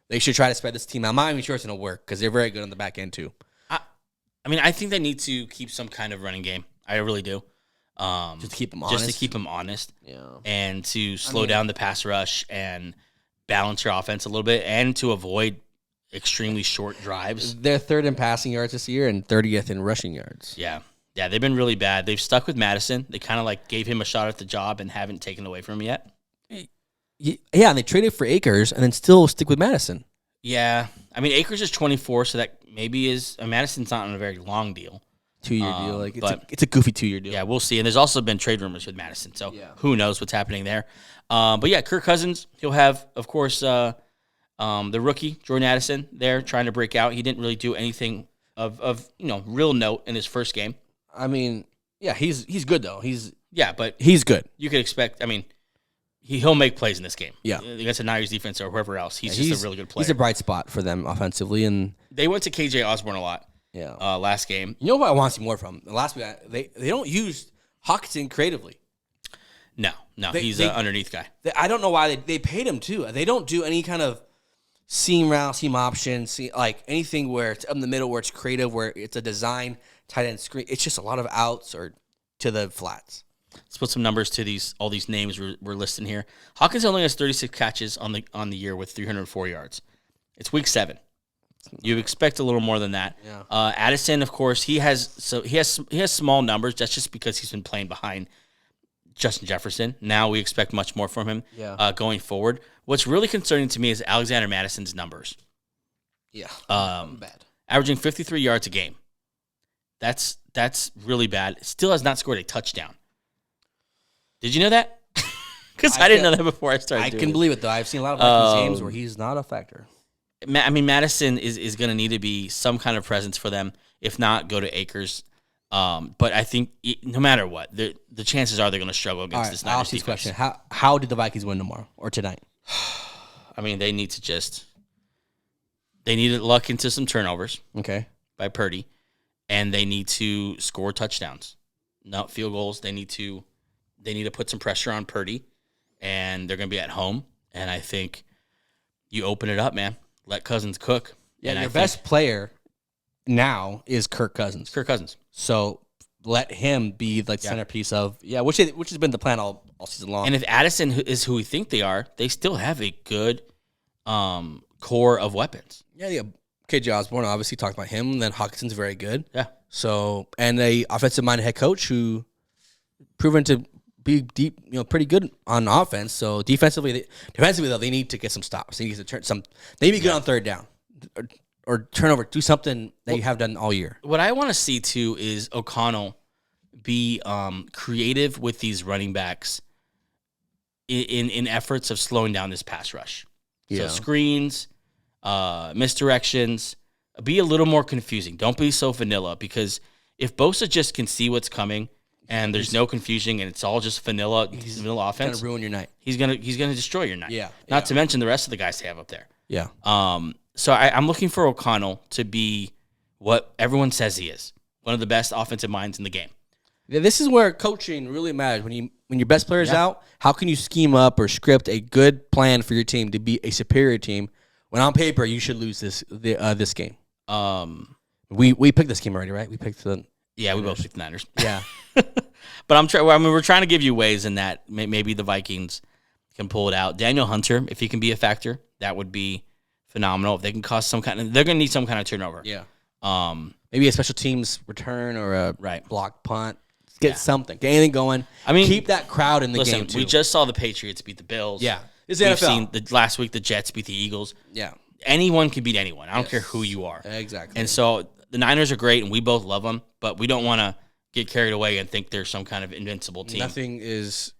they should try to spread this team out. I'm not even sure it's going to work because they're very good on the back end too. I think they need to keep some kind of running game. I really do. Just to keep them honest. Just to keep them honest. Yeah. And to slow down the pass rush and balance your offense a little bit and to avoid extremely short drives. They're third in passing yards this year and 30th in rushing yards. Yeah. Yeah, they've been really bad. They've stuck with Madison. They kind of gave him a shot at the job and haven't taken away from him yet. Yeah, and they traded for Akers and then still stick with Madison. Yeah. I mean, Akers is 24, so that maybe is Madison's not on a very long deal. 2-year deal. It's a goofy 2-year deal. Yeah, we'll see. And there's also been trade rumors with Madison, so who knows what's happening there. But yeah, Kirk Cousins, he'll have, of course, the rookie, Jordan Addison, there trying to break out. He didn't really do anything of real note in his first game. I mean, yeah, he's good though. But he's good. You could expect. I mean, he'll make plays in this game. Yeah, against the Niners defense or whoever else. He's just a really good player. He's a bright spot for them offensively, and they went to KJ Osborne a lot. Yeah, last game. You know what I want to see more from the last week? They don't use Hawkinson creatively. No, he's an underneath guy. I don't know why they paid him too. They don't do any kind of seam route, seam option, anything where it's up in the middle, where it's creative, where it's a design tight end screen. It's just a lot of outs or to the flats. Let's put some numbers to all these names we're listing here. Hawkins only has 36 catches on the year with 304 yards. It's week 7. You expect a little more than that. Yeah. Addison, of course, he has small numbers. That's just because he's been playing behind Justin Jefferson. Now we expect much more from him going forward. What's really concerning to me is Alexander Madison's numbers. Yeah, bad. Averaging 53 yards a game. That's really bad. Still has not scored a touchdown. Did you know that? Because I didn't know that before I started. I can believe it though. I've seen a lot of Vikings games where he's not a factor. I mean, Madison is going to need to be some kind of presence for them. If not, go to Akers. But I think no matter what, the chances are they're going to struggle against this Niners defense. Question: How did the Vikings win tomorrow or tonight? I mean, they need to luck into some turnovers. Okay. By Purdy, and they need to score touchdowns, not field goals. They need to put some pressure on Purdy, and they're going to be at home. And I think you open it up, man. Let Cousins cook. Yeah, and your best player now is Kirk Cousins. So let him be the centerpiece of which has been the plan all season long. And if Addison is who we think they are, they still have a good core of weapons. Yeah. KJ Osborne obviously talked about him. And then Hawkinson's very good. Yeah. So and a offensive minded head coach who proven to be deep, pretty good on offense. So defensively though, they need to get some stops. They need to turn some. They need to get on third down or turnover. Do something that you have done all year. What I want to see too is O'Connell be creative with these running backs in efforts of slowing down this pass rush. So screens, misdirections, be a little more confusing. Don't be so vanilla because if Bosa just can see what's coming and there's no confusion and it's all just vanilla offense, gonna ruin your night. He's gonna destroy your night. Yeah. Not to mention the rest of the guys they have up there. Yeah. So I'm looking for O'Connell to be what everyone says he is, one of the best offensive minds in the game. Yeah, this is where coaching really matters. When your best player's out, how can you scheme up or script a good plan for your team to be a superior team? When on paper you should lose this game. We picked this game already, right? We picked the we both picked the Niners. Yeah, but we're trying to give you ways in that maybe the Vikings can pull it out. Daniel Hunter, if he can be a factor, that would be phenomenal. If they can cause they're going to need some kind of turnover. Yeah. Maybe a special teams return or a block punt. Get something. Get anything going. I mean, keep that crowd in the game, too. We just saw the Patriots beat the Bills. Yeah. We've seen last week the Jets beat the Eagles. Yeah. Anyone can beat anyone. I don't care who you are. Exactly. And so the Niners are great, and we both love them, but we don't want to get carried away and think there's some kind of invincible team. Nothing is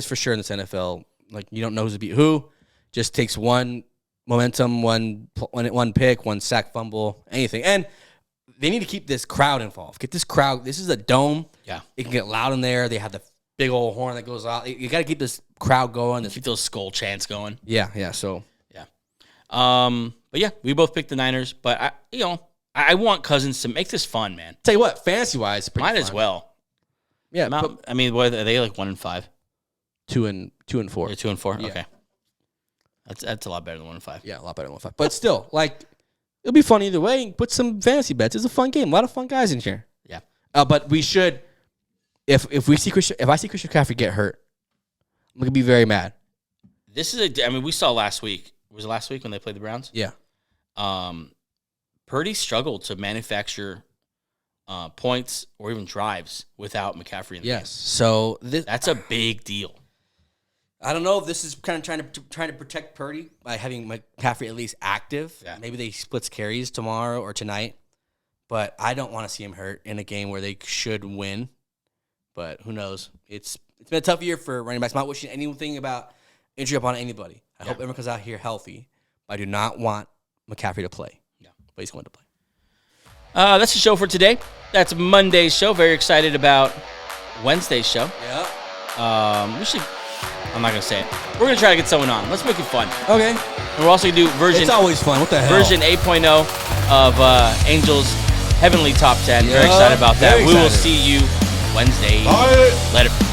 for sure in this NFL. Like, you don't know who's to beat who. Just takes one momentum, one pick, one sack, fumble, anything. And they need to keep this crowd involved. Get this crowd. This is a dome. Yeah. It can get loud in there. They have the big old horn that goes out. You got to keep this crowd going. Keep those skull chants going. Yeah. So. Yeah. But yeah, we both picked the Niners. But I want Cousins to make this fun, man. Tell you what, fantasy-wise, might as well. Yeah. I mean, what are they like 1-5? 2 and 4. They're 2 and 4. Yeah. Okay. That's a lot better than 1-5. Yeah, a lot better than 1-5. But still, it'll be fun either way. Put some fantasy bets. It's a fun game. A lot of fun guys in here. Yeah. But we should, if I see Christian McCaffrey get hurt, I'm gonna be very mad. We saw last week. Was it last week when they played the Browns? Yeah. Purdy struggled to manufacture points or even drives without McCaffrey in the game. So that's a big deal. I don't know if this is kind of trying to protect Purdy by having McCaffrey at least active. Yeah. Maybe they splits carries tomorrow or tonight. But I don't want to see him hurt in a game where they should win. But who knows? It's been a tough year for running backs. I'm not wishing anything about injury upon anybody. I hope everyone comes out here healthy. But I do not want McCaffrey to play. Yeah. But he's going to play. That's the show for today. That's Monday's show. Very excited about Wednesday's show. Yeah. We should... I'm not going to say it. We're going to try to get someone on. Let's make it fun. Okay. And we're also going to do version... It's always fun. What the hell? Version 8.0 of Angels Heavenly Top 10. Very excited about that. We will see you Wednesday. Later.